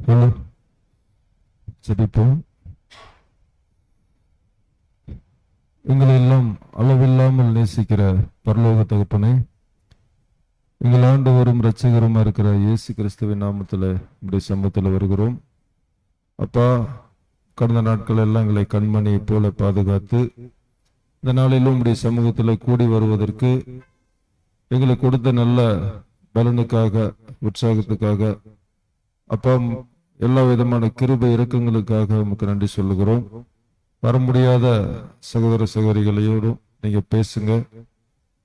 Hello, ஜெபிப்போம். எங்களை எல்லாம் அளவில்லாமல் நேசிக்கிற பரலோக தகப்பனே, எங்கள் ஆண்டவரும் இரட்சகருமா இருக்கிற இயேசு கிறிஸ்துவின் நாமத்தில் இப்படி சமூகத்தில் வருகிறோம். அப்பா, கடந்த நாட்கள் எல்லாம் எங்களை கண்மணியை போல பாதுகாத்து இந்த நாளிலும் இப்படி சமூகத்தில் கூடி வருவதற்கு எங்களுக்கு கொடுத்த நல்ல பலனுக்காக, உற்சாகத்துக்காக, அப்பா, எல்லா விதமான கிருபை இரக்கங்களுக்காக உமக்கு நன்றி சொல்லுகிறோம். வர முடியாத சகோதர சகோதரிகளையோடும் நீங்க பேசுங்க,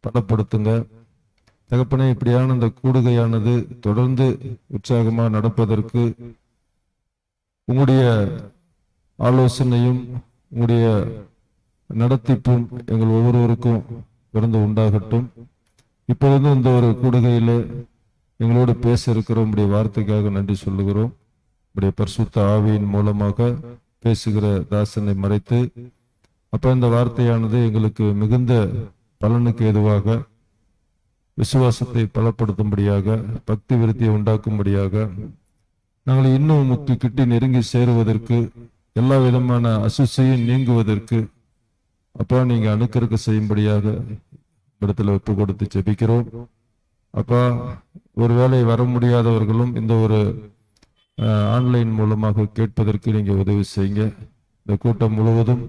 பலப்படுத்துங்க தகப்பனே. இப்படியான இந்த கூடுகையானது தொடர்ந்து உற்சாகமா நடப்பதற்கு உங்களுடைய ஆலோசனையும் உங்களுடைய நடத்திப்பும் எங்கள் ஒவ்வொருவருக்கும் தொடர்ந்து உண்டாகட்டும். இப்பொழுது இந்த ஒரு கூடுகையில எங்களோடு பேச இருக்கிற உங்களுடைய வார்த்தைக்காக நன்றி சொல்லுகிறோம். உங்களுடைய பரிசுத்த ஆவியின் மூலமாக பேசுகிற தாசனை மறைத்து அப்ப இந்த வார்த்தையானது எங்களுக்கு மிகுந்த பலனுக்கு ஏதுவாக, விசுவாசத்தை பலப்படுத்தும்படியாக, பக்தி விருத்தியை உண்டாக்கும்படியாக, நாங்கள் இன்னும் உமக்கு கிட்டி நெருங்கி சேருவதற்கு, எல்லா விதமான அசுசையும் நீங்குவதற்கு அப்பா நீங்க அனுக்கிரக செய்யும்படியாக இடத்துல ஒப்பு கொடுத்து ஜெபிக்கிறோம். அப்பா, ஒருவேளை வர முடியாதவர்களும் இந்த ஒரு ஆன்லைன் மூலமாக கேட்பதற்கு நீங்க உதவி செய்யுங்க. இந்த கூட்டம் முழுவதும்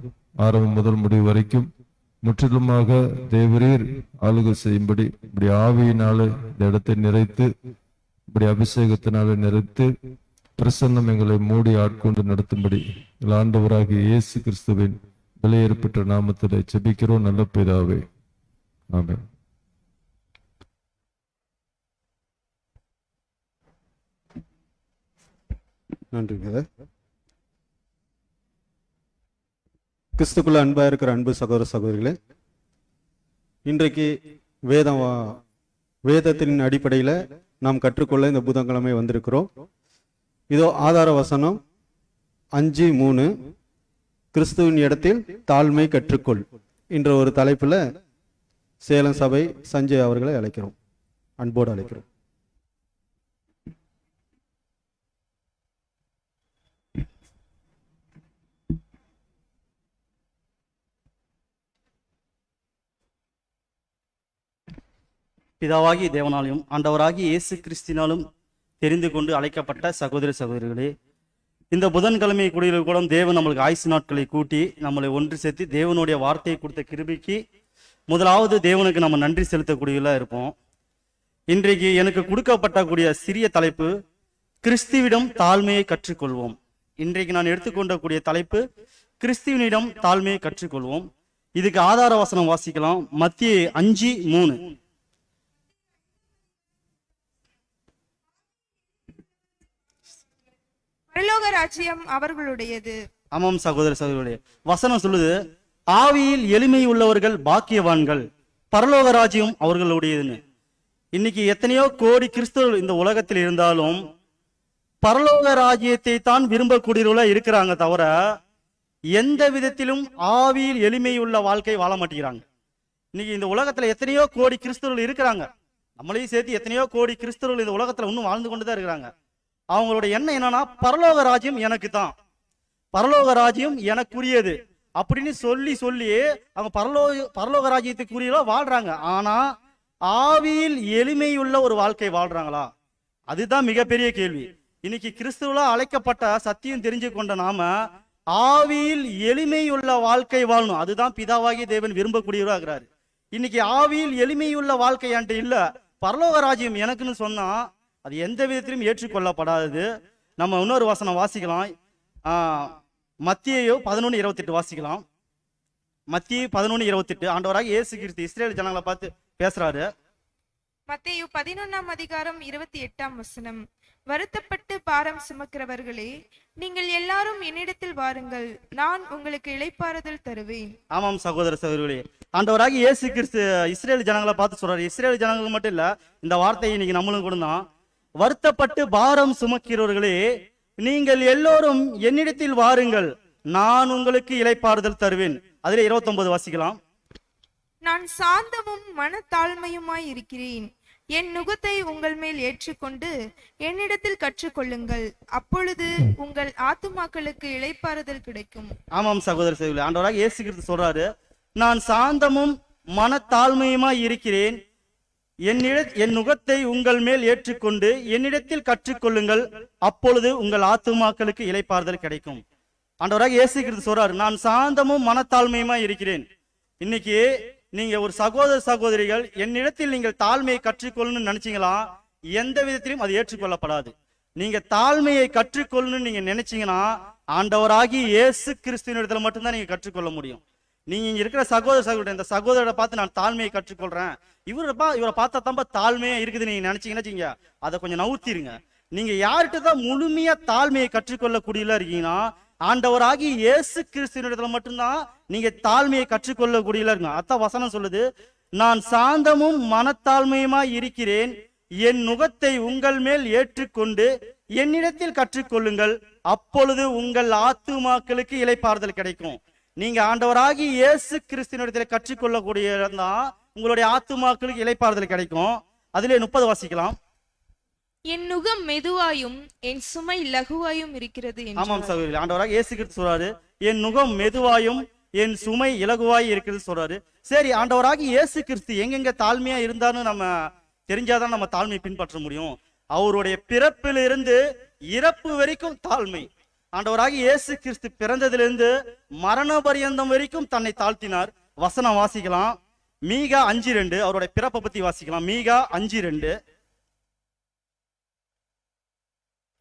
ஆரம்பம் முதல் முடிவு வரைக்கும் முற்றிலுமாக தேவரீர் ஆளுகை செய்யும்படி இப்படி ஆவியினால இந்த இடத்தை நிறைத்து, இப்படி அபிஷேகத்தினால நிறைத்து பிரசன்னம் எங்களை மூடி ஆட்கொண்டு நடத்தும்படி ஆண்டவராகிய இயேசு கிறிஸ்துவின் விலையேற்பட்ட நாமத்தில் ஜெபிக்கிறோம் நல்ல பிதாவே, ஆமென். நன்றி. கிறிஸ்துக்குள்ள அன்பா இருக்கிற அன்பு சகோதர சகோதரிகளே, இன்றைக்கு வேதத்தின் அடிப்படையில் நாம் கற்றுக்கொள்ள இந்த புதன்கிழமை வந்திருக்கிறோம். இதோ ஆதார வசனம் 5:3, கிறிஸ்துவின் இடத்தில் தாழ்மை கற்றுக்கொள் என்ற ஒரு தலைப்புல சேலம் சபை சஞ்சய் அவர்களை அழைக்கிறோம், அன்போடு அழைக்கிறோம். பிதாவாகி தேவனாலும் ஆண்டவராகி இயேசு கிறிஸ்தினாலும் தெரிந்து கொண்டு அழைக்கப்பட்ட சகோதர சகோதரிகளே, இந்த புதன்கிழமை கூடிய கூட தேவன் நம்மளுக்கு ஆயுசு நாட்களை கூட்டி நம்மளை ஒன்று சேர்த்து தேவனுடைய வார்த்தையை கொடுத்த கிருபைக்கு முதலாவது தேவனுக்கு நம்ம நன்றி செலுத்தக்கூடியவர்களா இருப்போம். இன்றைக்கு எனக்கு கொடுக்கப்பட்டக்கூடிய சிறிய தலைப்பு, கிறிஸ்துவிடம் தாழ்மையை கற்றுக்கொள்வோம். இன்றைக்கு நான் எடுத்துக்கொண்டக்கூடிய தலைப்பு, கிறிஸ்துவனிடம் தாழ்மையை கற்றுக்கொள்வோம். இதுக்கு ஆதார வசனம் வாசிக்கலாம். மத்திய 5:3. பரலோக ராஜ்யம் அவர்களுடையது. ஆமாம் சகோதர சகோதரிகளே, வசனம் சொல்லுது, ஆவியில் எளிமை உள்ளவர்கள் பாக்கியவான்கள், பரலோக ராஜ்யம் அவர்களுடையதுன்னு. இன்னைக்கு எத்தனையோ கோடி கிறிஸ்தவர்கள் இந்த உலகத்தில் இருந்தாலும் பரலோக ராஜ்யத்தை தான் விரும்பக்கூடியவர்களா இருக்கிறாங்க, தவிர எந்த விதத்திலும் ஆவியில் எளிமை உள்ள வாழ்க்கை வாழ மாட்டேங்கிறாங்க. இன்னைக்கு இந்த உலகத்துல எத்தனையோ கோடி கிறிஸ்தவர்கள் இருக்கிறாங்க, நம்மளையும் சேர்த்து எத்தனையோ கோடி கிறிஸ்தவர்கள் இந்த உலகத்துல இன்னும் வாழ்ந்து கொண்டுதான் இருக்கிறாங்க. அவங்களோட எண்ணம் என்னன்னா, பரலோக ராஜ்யம் எனக்கு தான், பரலோக ராஜ்யம் எனக்குரியது அப்படின்னு சொல்லி சொல்லி அவங்க பரலோக ராஜ்யத்துக்குரியவா வாழ்றாங்க. ஆனா ஆவியில் எளிமையுள்ள ஒரு வாழ்க்கை வாழ்றாங்களா? அதுதான் மிகப்பெரிய கேள்வி. இன்னைக்கு கிறிஸ்துவலா அழைக்கப்பட்ட சத்தியம் தெரிஞ்சு கொண்ட நாம ஆவியில் எளிமையுள்ள வாழ்க்கை வாழணும். அதுதான் பிதாவாகிய தேவன் விரும்பக்கூடியவராகிறாரு. இன்னைக்கு ஆவியில் எளிமையுள்ள வாழ்க்கை என்கிட்ட இல்ல, பரலோக ராஜ்யம் எனக்குன்னு சொன்னா அது எந்த விதத்திலும் ஏற்றுக்கொள்ளப்படாதது. நம்ம இன்னொரு வசனம் வாசிக்கலாம். மத்தியோ 11:28 வாசிக்கலாம். மத்திய 11:28 ஆண்டவராக இயேசு கிறிஸ்து இஸ்ரேல் ஜனங்களை பார்த்து பேசுறாரு. மத்தேயு 11:28 வருத்தப்பட்டு பாரம் சுமக்கிறவர்களே, நீங்கள் எல்லாரும் என்னிடத்தில் வாருங்கள், நான் உங்களுக்கு இளைப்பாறுதல் தருவேன். ஆமாம் சகோதர சகோதரிகளே, ஆண்டவராக இயேசு கிறிஸ்து இஸ்ரேல் ஜனங்களை பார்த்து சொல்றாரு. இஸ்ரேல் ஜனங்களுக்கு மட்டும் இல்ல, இந்த வார்த்தையை இன்னைக்கு நம்மளும் கூட தான். வருத்தப்பட்டு பாரம் சுமக்கிறவர்களே, நீங்கள் எல்லோரும் என்னிடத்தில் வாருங்கள், நான் உங்களுக்கு இளைப்பாறுதல் தருவேன். அதிலே 29 வாசிக்கலாம். நான் சாந்தமும் மனத்தாழ்மையுமாய் இருக்கிறேன், என் நுகத்தை உங்கள் மேல் ஏற்றுக்கொண்டு என்னிடத்தில் கற்றுக்கொள்ளுங்கள், அப்பொழுது உங்கள் ஆத்துமாக்களுக்கு இளைப்பாறுதல் கிடைக்கும். ஆமாம் சகோதர சகோதரி, ஆண்டவராக இயேசு கிறிஸ்து சொல்றாரு, நான் சாந்தமும் மனத்தாழ்மையுமாய் இருக்கிறேன், என் நுகத்தை உங்கள் மேல் ஏற்றுக்கொண்டு என்னிடத்தில் கற்றுக்கொள்ளுங்கள், அப்பொழுது உங்கள் ஆத்துமாக்களுக்கு இளைப்பாறுதல் கிடைக்கும். ஆண்டவராக இயேசு கிறிஸ்து சொல்றாரு, நான் சாந்தமும் மனத்தாழ்மையுமா இருக்கிறேன். இன்னைக்கு நீங்க ஒரு சகோதர சகோதரிகள் என்னிடத்தில் நீங்கள் தாழ்மையை கற்றுக்கொள்ளணும்னு நினைச்சீங்களா, எந்த விதத்திலும் அது ஏற்றுக்கொள்ளப்படாது. நீங்க தாழ்மையை கற்றுக்கொள்ளணும்னு நீங்க நினைச்சீங்கன்னா ஆண்டவராகி இயேசு கிறிஸ்துவின் இடத்துல மட்டும்தான் நீங்க கற்றுக்கொள்ள முடியும். நீங்க இங்க இருக்கிற சகோதர சகோதரி, இந்த சகோதரரை பார்த்து நான் தாழ்மையை கற்றுக்கொள்றேன், இவரை பார்த்தா தான் தாழ்மையா இருக்குது நீங்க நினைச்சீங்கன்னா அதை கொஞ்சம் நவுத்திருங்க. நீங்க யார்கிட்ட தான் முழுமையா தாழ்மையை கற்றுக்கொள்ளக்கூடியல இருக்கீங்கன்னா ஆண்டவராகி இயேசு கிறிஸ்துவினிடத்துல மட்டும்தான் நீங்க தாழ்மையை கற்றுக்கொள்ளக்கூடியல இருங்க. அதான் வசனம் சொல்லுது, நான் சாந்தமும் மனத்தாழ்மையுமா இருக்கிறேன், என் நுகத்தை உங்கள் மேல் ஏற்றுக்கொண்டு என்னிடத்தில் கற்றுக்கொள்ளுங்கள், அப்பொழுது உங்கள் ஆத்துமாக்களுக்கு இளைப்பாறுதல் கிடைக்கும். நீங்க ஆண்டவராகி இயேசு கிறிஸ்துவினிடத்துல கற்றுக்கொள்ளக்கூடிய தான் உங்களுடைய ஆத்துமாக்களுக்கு இளைப்பாறுதல் கிடைக்கும். அதிலே 30 வாசிக்கலாம். என் நுகம் மெதுவாயும் என் சுமை லகுவாயும் இருக்கிறது. ஆமாம் சகோதரி, ஆண்டவராக இயேசு கிறிஸ்து சொல்றாரு, என் நுகம் மெதுவாயும் என் சுமை இலகுவாய் இருக்கிறது சொல்றாரு. சரி, ஆண்டவராக இயேசு கிறிஸ்து எங்கெங்க தாழ்மையா இருந்தான்னு நம்ம தெரிஞ்சாதான் நம்ம தாழ்மையை பின்பற்ற முடியும். அவருடைய பிறப்பிலிருந்து இறப்பு வரைக்கும் தாழ்மை. ஆண்டவராக இயேசு கிறிஸ்து பிறந்ததிலிருந்து மரண பரியந்தம் வரைக்கும் தன்னை தாழ்த்தினார். வசனம் வாசிக்கலாம், மீகா 5:2. அவருடைய பிறப்பை பத்தி வாசிக்கலாம். மீகா 5:2.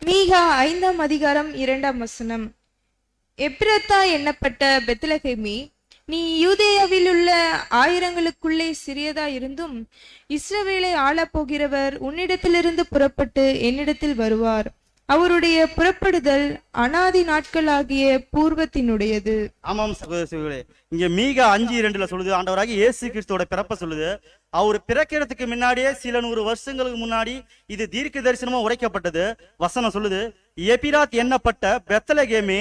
மீகா 5ஆம் அதிகாரம் 2ஆம் வசனம். எப்ரத்தா என்னப்பட்ட பெத்லகேமி, நீ யூதேயாவில் உள்ள ஆயிரங்களுக்குள்ளே சிறியதா இருந்தும் இஸ்ரவேலை ஆளப் போகிறவர் உன்னிடத்திலிருந்து புறப்பட்டு என்னிடத்தில் வருவார். அவருடைய புறப்படுதல் அனாதி நாட்களாகிய பூர்வத்தினுடையது. ஆமாம் சகோதரர்களே, இங்க மீகா 5:2 சொல்லுது, ஆண்டவராக இயேசு கிறிஸ்துவோட பிறப்ப சொல்லுது. அவர் பிறக்கிறதுக்கு முன்னாடியே சில 100 வருஷங்களுக்கு முன்னாடி இது தீர்க்க தரிசனமா உரைக்கப்பட்டது. வசனம் சொல்லுது, எபிராத் என்னப்பட்ட பெத்லகேமே,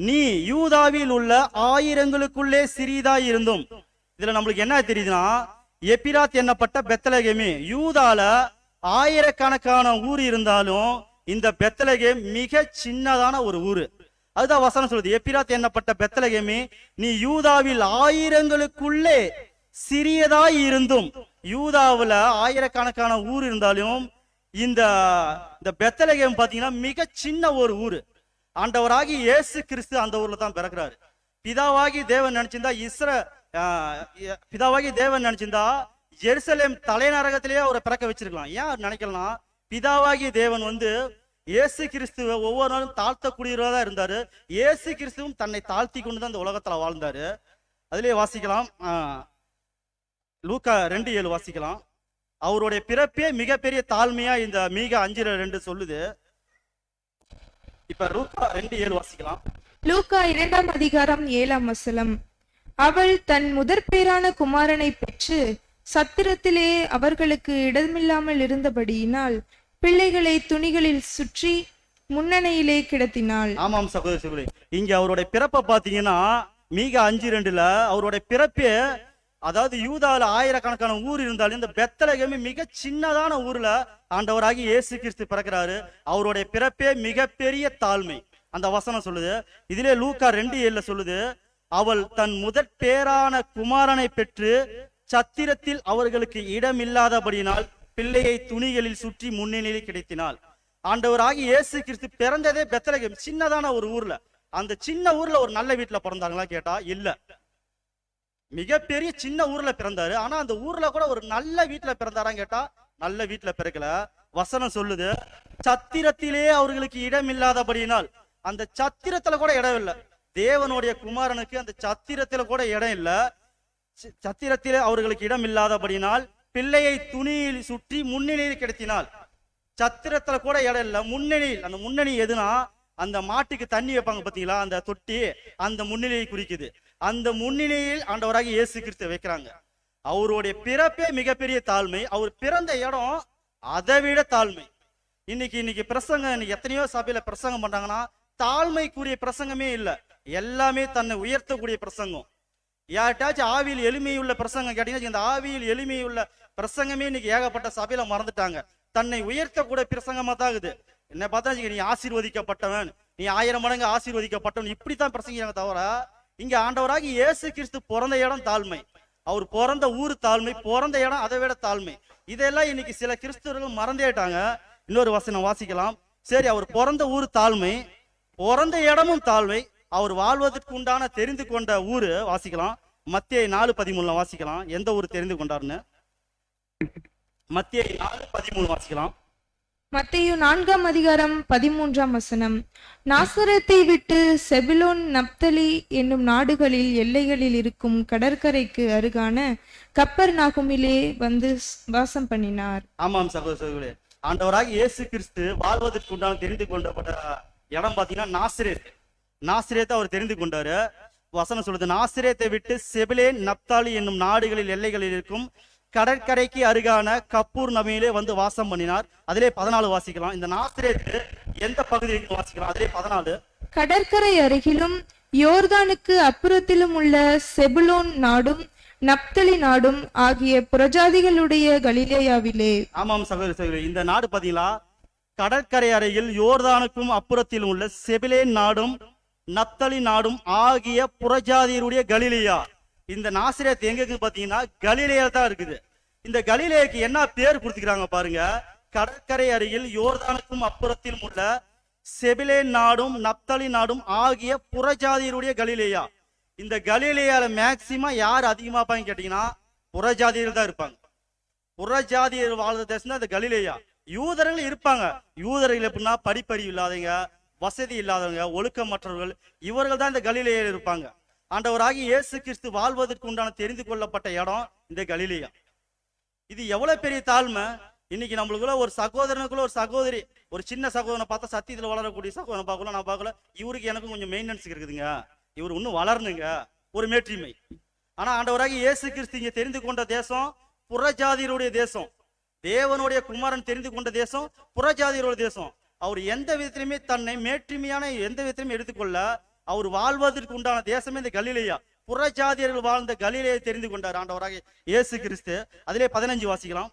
நீ யூதாவில் உள்ள ஆயிரங்களுக்குள்ளே சிறியதாய் இருந்தும். இதுல நம்மளுக்கு என்ன தெரியுதுன்னா, எபிராத் என்னப்பட்ட பெத்லகேமே, யூதால ஆயிரக்கணக்கான ஊர் இருந்தாலும் இந்த பெத்லகேம் மிக சின்னதான ஒரு ஊரு. அதுதான் வசனம் சொல்லுது, எப்பிராத் என்னப்பட்ட பெத்லகேமே, நீ யூதாவில் ஆயிரங்களுக்குள்ளே சிறியதாய் இருந்தும். யூதாவுல ஆயிரக்கணக்கான ஊர் இருந்தாலும் இந்த பெத்லகேம் பாத்தீங்கன்னா மிக சின்ன ஒரு ஊரு. ஆண்டவராகி இயேசு கிறிஸ்து அந்த ஊர்ல தான் பிறக்கிறாரு. பிதாவாகி தேவன் நினைச்சிருந்தா எருசலேம் தலைநரகத்திலேயே அவரை பிறக்க வச்சிருக்கலாம். ஏன் நினைக்கலாம், பிதாவாகிய தேவன் இயேசு கிறிஸ்துவ ஒவ்வொரு நாளும் தாழ்த்தக்கூடியவரா இருந்தாரு. இயேசு கிறிஸ்துவும் தன்னை தாழ்த்தி கொண்டுதான் இந்த உலகத்துல வாழ்ந்தாரு. அதிலே வாசிக்கலாம், லூக்கா 2:7 வாசிக்கலாம். அவருடைய பிறப்பே மிகப்பெரிய தாழ்மையா இந்த மீகா 5:2 சொல்லுது. இப்ப லூக்கா 2:7 வாசிக்கலாம். லூக்கா 2ஆம் அதிகாரம் 7ஆம் வசனம். அவள் தன் முதற்பேரான குமாரனை பெற்று சத்திரத்திலே அவர்களுக்கு இடமில்லாமல் இருந்தபடியினால் பிள்ளைகளை துணிகளில் சுற்றி முன்னணியிலே கிடத்தினாள். ஆமாம் சகோதர சகோதரி, இங்க அவருடைய பிறப்பை பாத்தீங்கன்னா மீகா 5:2 அவருடைய பிறப்பே, அதாவது யூதால ஆயிரக்கணக்கான ஊர் இருந்தாலும் இந்த பெத்லகேமே மிக சின்னதான ஊர்ல ஆண்டவராகி இயேசு கிறிஸ்து பிறக்கிறாரு. அவருடைய பிறப்பே மிகப்பெரிய தாழ்மை. அந்த வசனம் சொல்லுது. இதிலே லூக்கா 2:7 சொல்லுது, அவள் தன் முதற்பேரான குமாரனை பெற்று சத்திரத்தில் அவர்களுக்கு இடம் இல்லாதபடியினால் பிள்ளையை துணிகளில் சுற்றி முன்னணியில் கிடைத்தினாள். ஆண்டவராகி இயேசு கிறிஸ்து பிறந்ததே பெத்லகேம், சின்னதான ஒரு ஊர்ல. அந்த சின்ன ஊர்ல ஒரு நல்ல வீட்டுல பிறந்தாங்களா கேட்டா இல்ல. மிகப்பெரிய சின்ன ஊர்ல பிறந்தாரு, ஆனா அந்த ஊர்ல கூட ஒரு நல்ல வீட்டுல பிறந்தாரான்னு கேட்டா நல்ல வீட்டுல பிறக்கல. வசனம் சொல்லுது, சத்திரத்திலே அவர்களுக்கு இடம் இல்லாதபடியினால். அந்த சத்திரத்துல கூட இடம் இல்லை. தேவனுடைய குமாரனுக்கு அந்த சத்திரத்துல கூட இடம் இல்ல. சத்திரத்திலே அவர்களுக்கு இடம் இல்லாதபடினால் பிள்ளையை துணியில் சுற்றி முன்னணியில் கிடத்தினாள். சத்திரத்துல கூட இடம் இல்ல, முன்னணியில். அந்த முன்னணி எதுனா, அந்த மாட்டுக்கு தண்ணி வைப்பாங்க பாத்தீங்களா, அந்த தொட்டி, அந்த முன்னிலையை குறிக்குது. அந்த முன்னிலையில் ஆண்டவராக இயேசு கிறிஸ்து வைக்கிறாங்க. அவருடைய பிறப்பே மிகப்பெரிய தாழ்மை. அவர் பிறந்த இடம் அதை விட தாழ்மை. இன்னைக்கு பிரசங்கம், இன்னைக்கு எத்தனையோ சபையில பிரசங்கம் பண்றாங்கன்னா தாழ்மைக்குரிய பிரசங்கமே இல்லை, எல்லாமே தன்னை உயர்த்தக்கூடிய பிரசங்கம். யார்ட்டாச்சும் ஆவியில் எளிமையுள்ள பிரசங்கம் கேட்டீங்கன்னா, இந்த ஆவியில் எளிமையுள்ள பிரசங்கமே இன்னைக்கு ஏகப்பட்ட சபையில மறந்துட்டாங்க. தன்னை உயர்த்தக்கூடிய பிரசங்கமா தான் இருக்குது. என்ன பார்த்தா நீ ஆசீர்வதிக்கப்பட்டவன், நீ 1000 மடங்கு ஆசீர்வதிக்கப்பட்டவன், இப்படித்தான் பிரசங்கிக்கிறாங்க தவிர இங்க ஆண்டவராகி இயேசு கிறிஸ்து பிறந்த இடம் தாழ்மை, அவர் பிறந்த ஊர் தாழ்மை, பிறந்த இடம் அதை விட தாழ்மை. இதெல்லாம் இன்னைக்கு சில கிறிஸ்தவர்கள் மறந்தேட்டாங்க. இன்னொரு வசனம் வாசிக்கலாம். சரி, அவர் பிறந்த ஊர் தாழ்மை, பிறந்த இடமும் தாழ்மை, அவர் வாழ்வதற்கு உண்டான தெரிந்து கொண்ட ஊரு வாசிக்கலாம். மத்தேயு 4:13 வாசிக்கலாம். எந்த ஊர் தெரிந்து கொண்டாருன்னு மத்தேயு 4:13 வாசிக்கலாம். மத்தேயு 4:13 நாசரேத்தை விட்டு செபுலோன் நப்தலி என்னும் நாடுகளில் எல்லைகளில் இருக்கும் கடற்கரைக்கு அருகான கப்பர்நாகுமிலே வந்து வாசம் பண்ணினார். ஆமாம் சகோதர சகோதரிகளே, ஆண்டவராக இயேசு கிறிஸ்து வாழ்வதற்கு உண்டான தெரிந்து கொண்டப்பட்ட இடம் பாத்தீங்கன்னா நாசரேத். நாசரேத்தை அவர் தெரிந்து கொண்டாரு. வசனம் சொல்லுது, நாசரேத்தை விட்டு செபுலேன் நப்தாலி என்னும் நாடுகளில் எல்லைகளில் இருக்கும் கடற்கரைக்கு அருகான கப்பூர் நபியிலே வந்து வாசம் பண்ணினார். அதிலே 14 வாசிக்கலாம். இந்த நாசரேத்து எந்த பகுதிக்கு வாசிக்கலாம்? அதிலே 14. கடற்கரை அருகிலும் யோர்தானுக்கு அப்புறத்திலும் உள்ள செபுலோன் நாடும் நப்தலி நாடும் ஆகிய புறஜாதிகளுடைய கலிலேயாவிலே. ஆமாம் சகோதர சகோதரி, இந்த நாடு பாத்தீங்களா, கடற்கரை அருகில் யோர்தானுக்கும் அப்புறத்திலும் உள்ள செபுலேன் நாடும் நப்தலி நாடும் ஆகிய புறஜாதியருடைய கலிலேயா. இந்த நாசரேத் எங்க இருக்கு பாத்தீங்கன்னா கலிலேயா தான் இருக்குது. இந்த கலிலேயாக்கு என்ன பேர் கொடுத்துக்கிறாங்க பாருங்க. கடற்கரை அருகில் யோர்தானுக்கும் அப்புறத்திலும் உள்ள செபுலேன் நாடும் நப்தலி நாடும் ஆகிய புறஜாதியருடைய கலிலேயா. இந்த கலிலேயால மேக்சிமம் யார் அதிகமா இருப்பாங்க கேட்டீங்கன்னா புறஜாதியர்கள் தான் இருப்பாங்க. புறஜாதியர் வாழ்ந்த தேசம் தான் இந்த கலிலேயா. யூதர்கள் இருப்பாங்க. யூதர்கள் எப்படின்னா படிப்பறிவு இல்லாதவங்க, வசதி இல்லாதவங்க, ஒழுக்கமற்றவர்கள், இவர்கள் தான் இந்த கலிலேயாவில் இருப்பாங்க. ஆண்டவராகி இயேசு கிறிஸ்து வாழ்வதற்கு உண்டான தெரிந்து கொள்ளப்பட்ட இடம் இந்த கலிலேயா. இது எவ்வளவு பெரிய தாழ்மை. இன்னைக்கு நம்மளுக்குள்ள ஒரு சகோதரனுக்குள்ள ஒரு சகோதரி, ஒரு சின்ன சகோதரனை பார்த்தா சத்தியத்துல வளரக்கூடிய சகோதரனை பார்க்கல, நான் பார்க்கல, இவருக்கு எனக்கும் கொஞ்சம் மெயின்டெனன்ஸ் இருக்குதுங்க, இவர் இன்னும் வளரணுங்க, ஒரு மேற்றிமை. ஆனா ஆண்டவராகி இயேசு கிறிஸ்து இங்க தெரிந்து கொண்ட தேசம் புறஜாதியருடைய தேசம். தேவனுடைய குமாரன் தெரிந்து கொண்ட தேசம் புறஜாதியருடைய தேசம். அவர் எந்த விதத்திலுமே தன்னை மேற்றுமையான எந்த விதத்திலுமே எடுத்துக்கொள்ள, அவர் வாழ்வதற்கு உண்டான தேசமே இந்த கலிலேயா. புறஜாதியர்கள் வாழ்ந்த கலிலேயை தெரிந்து கொண்டார் ஆண்டவராக இயேசு கிறிஸ்து. அதிலே 15 வாசிக்கலாம்.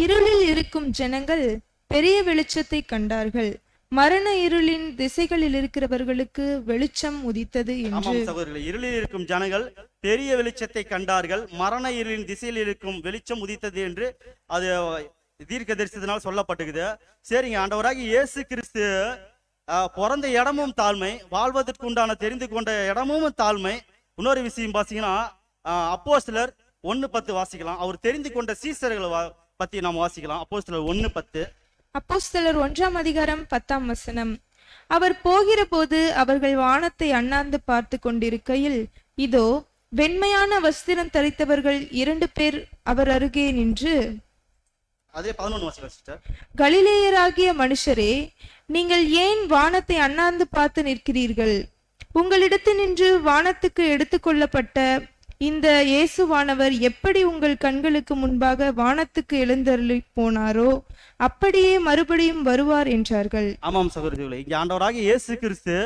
இருளில் இருக்கும் ஜனங்கள் பெரிய வெளிச்சத்தை கண்டார்கள், மரண இருளின் திசைகளில் இருக்கிறவர்களுக்கு வெளிச்சம் உதித்தது என்று. ஆமாம் சகோதரர்களே, இருளில் இருக்கும் ஜனங்கள் பெரிய வெளிச்சத்தை கண்டார்கள், மரண இருளின் திசையில் இருக்கும் வெளிச்சம் உதித்தது என்று அது தீர்க்க தரிசனத்தினால் சொல்லப்பட்டுக்குது. சரிங்க, ஆண்டவராகி இயேசு கிறிஸ்து பிறந்த இடமும் தாழ்மை, வாழ்வதற்கு உண்டான தெரிந்து கொண்ட இடமும் தாழ்மை. இன்னொரு விஷயம் பாத்தீங்கன்னா அப்போஸ்தலர் 1:10 வாசிக்கலாம். அவர் தெரிந்து கொண்ட சீசர்களை பத்தி நாம் வாசிக்கலாம். அப்போஸ்தலர் 1:10. அப்போஸ்தலர் 1:10 அவர் போகிற போது அவர்கள் வானத்தை அண்ணாந்து பார்த்து கொண்டிருக்கையில், இதோ வெண்மையான வஸ்திரம் தரித்தவர்கள் 2 பேர் அவர் அருகே நின்று, அதே 11 வாசிக்கலாம் சிஸ்டர். கலிலேயராகிய மனுஷரே, நீங்கள் ஏன் வானத்தை அண்ணாந்து பார்த்து நிற்கிறீர்கள்? உங்களிடத்தில் நின்று வானத்துக்கு எடுத்துக்கொள்ளப்பட்ட இந்த இயேசுவானவர் எப்படி உங்கள் கண்களுக்கு முன்பாக வானத்துக்கு எழுந்தருளி போனாரோ அப்படியே மறுபடியும் வருவார் என்றார்கள். ஆமாம் சகோதரர்களே, இங்க ஆண்டவராகிய இயேசு கிறிஸ்து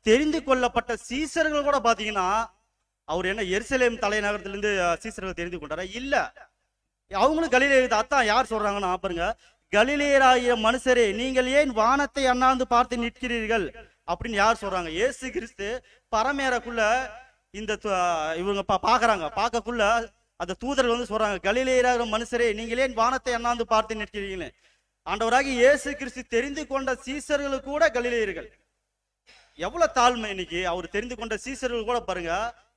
தெரிந்து கொள்ளப்பட்ட சீசர்கள் கூட பாத்தீங்கன்னா, அவர் என்ன எருசலேம் தலைநகரத்திலிருந்து சீசர்கள் தெரிந்து கொண்டாரா? இல்ல, அவங்களும் கலிலேயர். அதான் யார் சொல்றாங்கன்னா பாருங்க, கலிலேயராகிய மனுஷரே, நீங்கள் ஏன் வானத்தை அண்ணாந்து பார்த்து நிற்கிறீர்கள் அப்படின்னு யார் சொல்றாங்க? இயேசு கிறிஸ்து பரமேறக்குள்ள இந்த இவங்க பாக்குறாங்க. பார்க்கக்குள்ள அந்த தூதர்கள் வந்து சொல்றாங்க, கலிலேயராகிய மனுஷரே, நீங்கள் ஏன் வானத்தை அண்ணாந்து பார்த்து நிற்கிறீர்கள். ஆண்டவராகி இயேசு கிறிஸ்து தெரிந்து கொண்ட சீசர்களுக்கு கூட கலிலேயர்கள். எவ்வளவு தாழ்மை இன்னைக்கு. அவர் தெரிந்து கொண்ட சீசர்கள் கூட பாருங்க,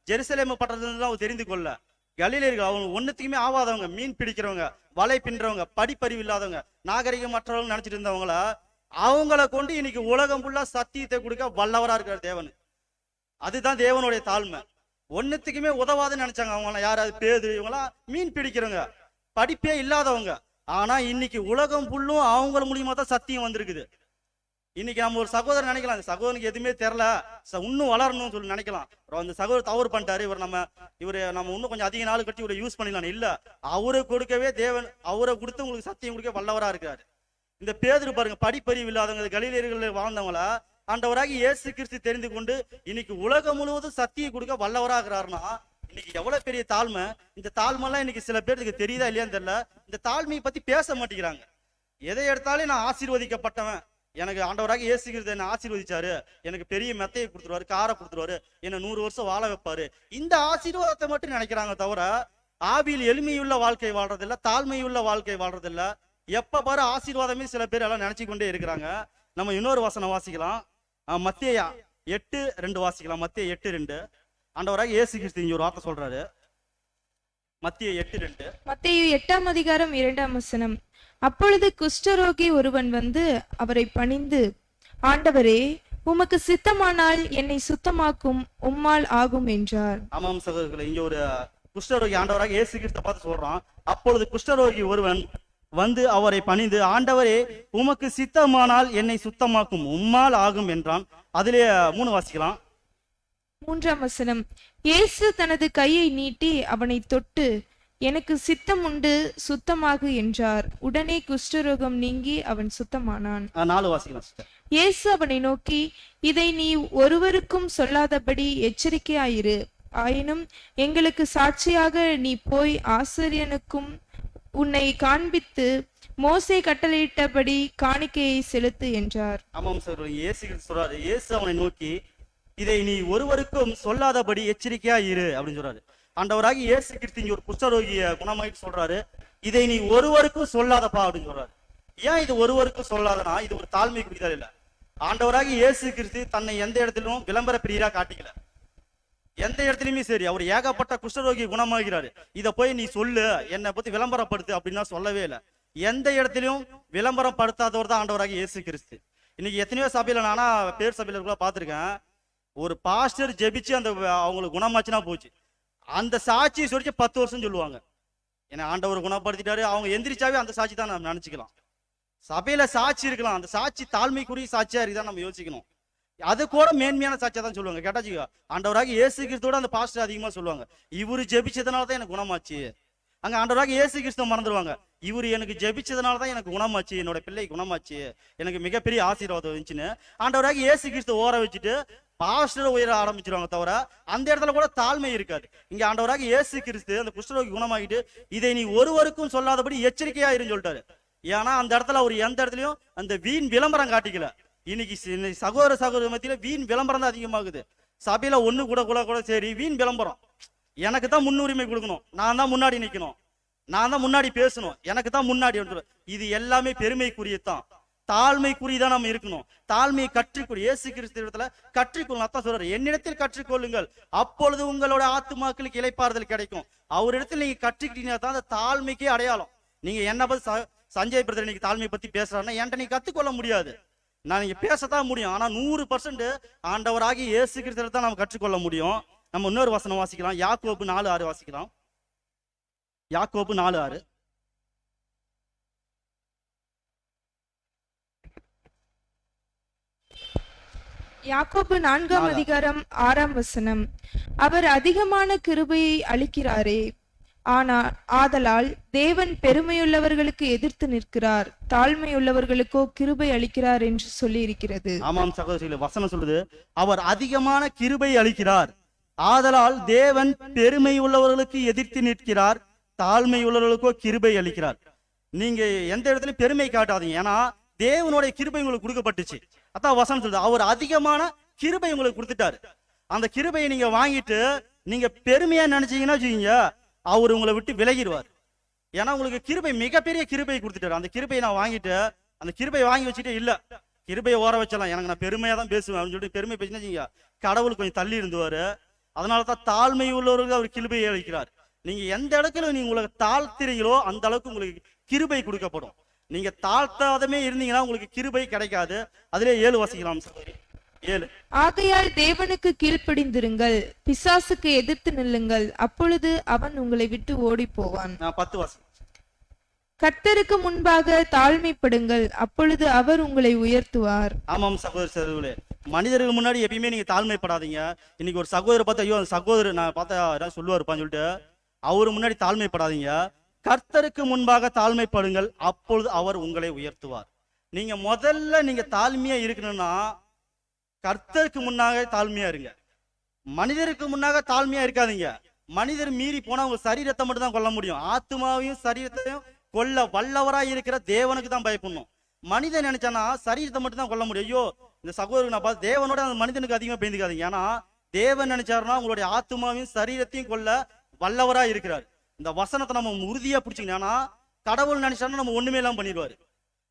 ஜெருசலேம் பட்டணத்துல அவர் தெரிந்து கொள்ள கலிலேயர்கள். அவங்க ஒன்னுத்துக்குமே ஆவாதவங்க, மீன் பிடிக்கிறவங்க, வலை பின்றவங்க, படிப்பறிவு இல்லாதவங்க, நாகரிகம் மற்றவங்க நினைச்சிட்டு இருந்தவங்கள அவங்கள கொண்டு இன்னைக்கு உலகம் ஃபுல்லா சத்தியத்தை கொடுக்க வல்லவரா இருக்கிற தேவன். அதுதான் தேவனுடைய தாழ்மை. ஒன்னுத்துக்குமே உதவாதுன்னு நினைச்சாங்க அவங்க. யாராவது பேது, இவங்களாம் மீன் பிடிக்கிறவங்க, படிப்பே இல்லாதவங்க. ஆனா இன்னைக்கு உலகம் ஃபுல்லும் அவங்கள மூலியமா தான் சத்தியம் வந்திருக்குது. இன்னைக்கு நம்ம ஒரு சகோதரர் நினைக்கலாம், அந்த சகோதரனுக்கு எதுவுமே தெரியல, இன்னும் வளரணும்னு சொல்லி நினைக்கலாம். அந்த சகோதரர் தவறு பண்ணிட்டாரு, இவர் நம்ம இன்னும் கொஞ்சம் அதிக நாள் கட்டி இவரை யூஸ் பண்ணிக்கலாம். இல்ல, அவரை கொடுக்கவே தேவன், அவரை கொடுத்து உங்களுக்கு சத்தியம் கொடுக்க வல்லவரா இருக்கிறாரு. இந்த பேதுரு பாருங்க, படிப்பறிவு இல்லாதவங்க, கலிலேயர்கள் வாழ்ந்தவங்கள ஆண்டவராகி இயேசு கிறிஸ்து தெரிந்து கொண்டு இன்னைக்கு உலகம் முழுவதும் சத்தியம் கொடுக்க வல்லவரா இருக்கிறாருன்னா இன்னைக்கு எவ்வளவு பெரிய தாழ்மை. இந்த தாழ்மைலாம் இன்னைக்கு சில பேருக்கு தெரியுதா இல்லையான்னு தெரியல. இந்த தாழ்மையை பத்தி பேச மாட்டேங்கிறாங்க. எதை எடுத்தாலும் நான் ஆசீர்வதிக்கப்பட்டவன், எனக்கு ஆண்டவராக இயேசு கிறிஸ்து என்ன ஆசீர்வதிச்சாரு, எனக்கு பெரிய மெத்தையை கொடுத்துருவாரு, காரை கொடுத்துருவாரு, என்ன 100 வருஷம் வாழ வைப்பாரு, இந்த ஆசீர்வாதத்தை மட்டும் நினைக்கிறாங்க தவிர ஆவியில் எளிமையுள்ள வாழ்க்கை வாழ்றதில்ல, தாழ்மையுள்ள வாழ்க்கை வாழ்றதில்ல. எப்ப பாரு ஆசீர்வாதமே சில பேர் எல்லாம் நினைச்சு கொண்டே இருக்கிறாங்க. நம்ம இன்னொரு வசனம் வாசிக்கலாம். மத்தேயு 8:2 வாசிக்கலாம். மத்தேயு 8:2 ஆண்டவராக இயேசு கிறிஸ்து இங்க ஒரு வார்த்தை சொல்றாரு. மத்தேயு 8:2. மத்தேயு 8ஆம் அதிகாரம் 2ஆம் வசனம். அப்பொழுது குஷ்டரோகி ஒருவன் வந்து அவரை பணிந்து, ஆண்டவரே, உமக்கு சித்தமானால் என்னை சுத்தமாக்கும், உம்மால் ஆகும் என்றார். ஆமாம் சகோதரர்களே, இங்க ஒரு குஷ்டரோகி ஆண்டவராக இயேசு கிறிஸ்து பார்த்து சொல்றான். அப்பொழுது குஷ்டரோகி ஒருவன் வந்து அவரை பணிந்து, ஆண்டவரே, உமக்கு சித்தமானால் என்னை சுத்தமாக்கும், உம்மால் ஆகும் என்றான். அதிலே 3 வாசிக்கலாம். 3ஆம் வசனம். இயேசு தனது கையை நீட்டி அவனை தொட்டு, எனக்கு சித்தம் உண்டு, சுத்தமாகு என்றார். உடனே குஷ்டரோகம் நீங்கி அவன் சுத்தமானான். 4 வாசிக்கலாம் சிஸ்டர். இயேசு அவனை நோக்கி, இதை நீ ஒருவருக்கும் சொல்லாதபடி எச்சரிக்கையாயிரு. ஆயினும் எங்களுக்கு சாட்சியாக நீ போய் ஆசிரியனுக்கும் உன்னை காண்பித்து மோசே கட்டளையிட்டபடி காணிக்கையை செலுத்து என்றார். ஆமாம் சார், இயேசு கிறிஸ்து சொல்றாரு. இயேசு அவனை நோக்கி, இதை நீ ஒருவருக்கும் சொல்லாதபடி எச்சரிக்கையா இரு அப்படின்னு சொல்றாரு. ஆண்டவராக இயேசு கிறிஸ்து இங்க ஒரு குஷ்டரோகிய குணமாயிட்டு சொல்றாரு, இதை நீ ஒருவருக்கும் சொல்லாதப்பா அப்படின்னு சொல்றாரு. ஏன் இது ஒருவருக்கும் சொல்லாதனா, இது ஒரு தாழ்மை குறித்தால் இல்ல. ஆண்டவராக இயேசு கிறிஸ்து தன்னை எந்த இடத்திலும் விளம்பர பிரியரா காட்டிக்கல. எந்த இடத்துலயுமே சரி, அவர் ஏகப்பட்ட குஷ்டரோகி குணமாகிறாரு. இத போய் நீ சொல்லு, என்னை பத்தி விளம்பரப்படுத்து அப்படின்னா சொல்லவே இல்லை. எந்த இடத்திலும் விளம்பரம் படுத்தாதவர் தான் ஆண்டவராக இயேசு கிறிஸ்து. இன்னைக்கு எத்தனையோ சபையில, நானா பேர் சபையில கூட பார்த்திருக்கேன், ஒரு பாஸ்டர் ஜெபிச்சு அந்த அவங்களுக்கு குணமாச்சுன்னா போச்சு, அந்த சாட்சியை சொல்லிச்சு 10 வருஷம் சொல்லுவாங்க. ஏன்னா ஆண்டவர் குணப்படுத்திட்டாரு, அவங்க எந்திரிச்சாவே அந்த சாட்சி தான் நம்ம நினைச்சுக்கலாம். சபையில சாட்சி இருக்கலாம், அந்த சாட்சி தாழ்மைக்குரிய சாட்சியா இருக்குதான் நம்ம யோசிக்கணும். அது கூட மேன்மையான சாட்சியா தான் சொல்லுவாங்க. கேட்டாச்சுக்கா, ஆண்டவராக இயேசு கிறிஸ்துவோட அந்த பாஸ்டர் அதிகமா சொல்லுவாங்க, இவரு ஜெபிச்சதுனால தான் எனக்கு குணமாச்சு. அங்க ஆண்டவராக இயேசு கிறிஸ்துவ மறந்துடுவாங்க. இவரு எனக்கு ஜெபிச்சதுனால தான் எனக்கு குணமாச்சு, என்னோட பிள்ளை குணமாச்சு, எனக்கு மிகப்பெரிய ஆசீர்வாதம் இருந்துச்சுன்னு ஆண்டவராக இயேசு கிறிஸ்து ஓர வச்சுட்டு பாஸ்டர் உயர ஆரம்பிச்சிருவாங்க. தவிர அந்த இடத்துல கூட தாழ்மை இருக்காது. இங்க ஆண்டவராக இயேசு கிறிஸ்து அந்த குஷ்டரோகி குணமாகிட்டு, இதை நீ ஒருவருக்கும் சொல்லாதபடி எச்சரிக்கையா இருன்னு சொல்லிட்டாரு. ஏன்னா அந்த இடத்துல அவர் எந்த இடத்துலயும் அந்த வீண் விளம்பரம் காட்டிக்கல. இன்னைக்கு சகோதர சகோதர மத்தியில வீண் விளம்பரம் தான் அதிகமாகுது. சபையில ஒண்ணு கூட கூட கூட சரி, வீண் விளம்பரம். எனக்கு தான் முன்னுரிமை கொடுக்கணும், நான் தான் முன்னாடி நிக்கணும், நான் தான் முன்னாடி பேசணும், எனக்கு தான் முன்னாடி. இது எல்லாமே பெருமைக்குரியதான், தாழ்மைக்குரியதான் நம்ம இருக்கணும். தாழ்மையை கற்றுக்கொள், இயேசு கிறிஸ்து இடத்துல கற்றுக்கொள்ளணும். அதான் சொல்றாரு, என்னிடத்தில் கற்றுக்கொள்ளுங்கள், அப்பொழுது உங்களோட ஆத்துமாக்களுக்கு இளைப்பாறுதல் கிடைக்கும். அவரிடத்தில் நீங்க கற்றுக்கிட்டீங்கன்னா தான் அந்த தாழ்மைக்கே அடையாளம். நீங்க என்ன பத்தி சஞ்சய் பிரதர் இன்னைக்கு தாழ்மையை பத்தி பேசுறாருன்னா என்கிட்ட நீங்க கத்துக்கொள்ள முடியாது. நான் நீங்க பேசத்தான் முடியும், ஆனா 100% ஆண்டவராகி இயேசு கிறிஸ்து தான் நம்ம கற்றுக்கொள்ள முடியும். நம்ம இன்னொரு வசனம் வாசிக்கலாம். யாக்கோபு 4:6 வாசிக்கலாம். யாக்கோபு 4:6. யாக்கோபு 4ஆம் அதிகாரம் 6ஆம் வசனம். அவர் அதிகமான கிருபையை அளிக்கிறாரே, ஆதலால் தேவன் பெருமையுள்ளவர்களுக்கு எதிர்த்து நிற்கிறார், தாழ்மையுள்ளவர்களுக்கோ கிருபை அளிக்கிறார் என்று சொல்லி இருக்கிறது. ஆமாம் சகோதரிகளே, வசனம் சொல்லுது, அவர் அதிகமான கிருபை அளிக்கிறார், ஆதலால் தேவன் பெருமை உள்ளவர்களுக்கு எதிர்த்து நிற்கிறார், தாழ்மை உள்ளவர்களுக்கோ கிருபை அளிக்கிறார். நீங்க எந்த இடத்துலயும் பெருமை காட்டாதீங்க, ஏன்னா தேவனுடைய கிருபை உங்களுக்கு கொடுக்கப்பட்டுச்சு. அதான் வசனம் சொல்லுது, அவர் அதிகமான கிருபை உங்களுக்கு கொடுத்துட்டாரு. அந்த கிருபையை நீங்க வாங்கிட்டு நீங்க பெருமையா நினைச்சீங்கன்னா வச்சுக்கீங்க, அவர் உங்களை விட்டு விலகிடுவார். ஏன்னா உங்களுக்கு கிருபை, மிகப்பெரிய கிருபை கொடுத்துட்டாரு. அந்த கிருபையை நான் வாங்கிட்டு, அந்த கிருபையை வாங்கி வச்சுட்டு இல்ல கிருபையை ஓர வச்சலாம், எனக்கு நான் பெருமையா தான் பேசுவேன் அப்படின்னு சொல்லிட்டு பெருமை பேசினா கடவுள் கொஞ்சம் தள்ளி இருந்துவாரு. அதனாலதான் தாழ்மை உள்ளவர்களுக்கு அவர் கிருபையை அளிக்கிறார். நீங்க எந்த இடத்துல நீங்க உங்களுக்கு தாழ்த்துறீங்களோ அந்த அளவுக்கு உங்களுக்கு கிருபை கொடுக்கப்படும். நீங்க தாழ்த்தாதமே இருந்தீங்கன்னா உங்களுக்கு கிருபை கிடைக்காது. அதிலே 7 வாசிக்கலாம் சகோதரி. 7. ஆகையால் தேவனுக்கு கீழ்ப்படிந்திருங்கள், பிசாசுக்கு எதிர்த்து நில்லுங்கள், அப்பொழுது அவன் உங்களை விட்டு ஓடி போவான். 10 வாசிக்கலாம். கர்த்தருக்கு முன்பாக தாழ்மைப்படுங்கள், அப்பொழுது அவர் உங்களை உயர்த்துவார். ஆமாம் சகோதர சகோதரர்களே, மனிதர்கள் முன்னாடி எப்பயுமே நீங்க தாழ்மைப்படாதீங்க. இன்னைக்கு ஒரு சகோதரர் பார்த்தா, ஐயோ அந்த சகோதரர் நான் பார்த்தா சொல்லுவாருப்பான்னு சொல்லிட்டு அவரு முன்னாடி தாழ்மைப்படாதீங்க. கர்த்தருக்கு முன்பாக தாழ்மைப்படுங்கள், அப்பொழுது அவர் உங்களை உயர்த்துவார். நீங்க முதல்ல நீங்க தாழ்மையா இருக்கணும்னா கர்த்தருக்கு முன்னாக தாழ்மையா இருங்க. மனிதருக்கு முன்னாக தாழ்மையா இருக்காதீங்க, மனிதர் மீறி போனா உங்க சரீரத்தை மட்டும் தான் கொல்ல முடியும். ஆத்மாவையும் சரீரத்தையும் கொல்ல வல்லவராய் இருக்கிற தேவனுக்கு தான் பயப்படணும். மனிதன் நினைச்சானா சரீரத்தை மட்டும் தான் கொல்ல முடியும். ஐயோ இந்த சகோதரருக்கு நான் பார்த்து தேவனோட அந்த மனிதனுக்கு அதிகமா பயந்துக்காதீங்க. ஏன்னா தேவன் நினைச்சாருன்னா உங்களுடைய ஆத்மாவையும் சரீரத்தையும் கொல்ல வல்லவராய் இருக்கிறார். இந்த வசனத்தை நம்ம உறுதியா பிடிச்சிக்கணும். ஏன்னா கடவுள் நினைச்சாருன்னா நம்ம ஒண்ணுமே எல்லாம் பண்ணிடுவாரு.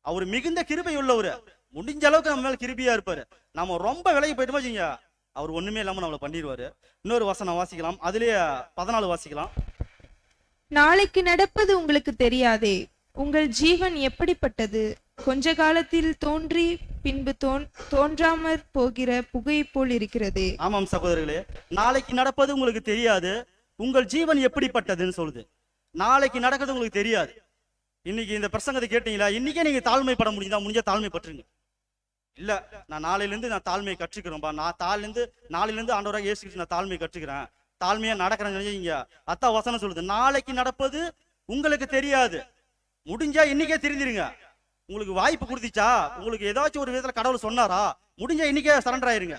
அவர் மிகுந்த கிருபை உள்ளவரு, முடிஞ்ச அளவுக்கு நம்ம மேல கிருபையா இருப்பாரு. நம்ம ரொம்ப விலகி போயிட்டோமா வச்சுங்க, அவர் ஒண்ணுமே இல்லாம நம்மளை பண்ணிடுவாரு. இன்னொரு வசனம் வாசிக்கலாம், அதுலயே 14 வாசிக்கலாம். நாளைக்கு நடப்பது உங்களுக்கு தெரியாதே, உங்கள் ஜீவன் எப்படிப்பட்டது? கொஞ்ச காலத்தில் தோன்றி பின்பு தோன்றாமற் போகிற புகை போல் இருக்கிறது. ஆமாம் சகோதரர்களே, நாளைக்கு நடப்பது உங்களுக்கு தெரியாது, உங்கள் ஜீவன் எப்படிப்பட்டதுன்னு சொல்லுது. நாளைக்கு நடக்கிறது உங்களுக்கு தெரியாது. இன்னைக்கு இந்த பிரசங்கத்தை கேட்டீங்களா? இன்னைக்கே நீங்க தாழ்மைப்பட முடிஞ்சா தாழ்மைப்பட்டுருங்க. இல்ல நான் நாளையிலிருந்து நான் தாழ்மையை கற்றுக்கிறேன்பா, நாளையிலிருந்து ஆண்டவராக இயேசு கிறிஸ்து நான் தாழ்மையை கற்றுக்கிறேன், தாழ்மையா நடக்கிறேன்னு நினைச்சீங்க. அதான் வசனம் சொல்லுது, நாளைக்கு நடப்பது உங்களுக்கு தெரியாது. முடிஞ்சா இன்னைக்கே தெரிஞ்சிருங்க. உங்களுக்கு வாய்ப்பு கொடுத்துச்சா, உங்களுக்கு ஏதாச்சும் ஒரு விதத்துல கடவுள் சொன்னாரா, முடிஞ்சா இன்னைக்கே சரண்டர் ஆயிருங்க.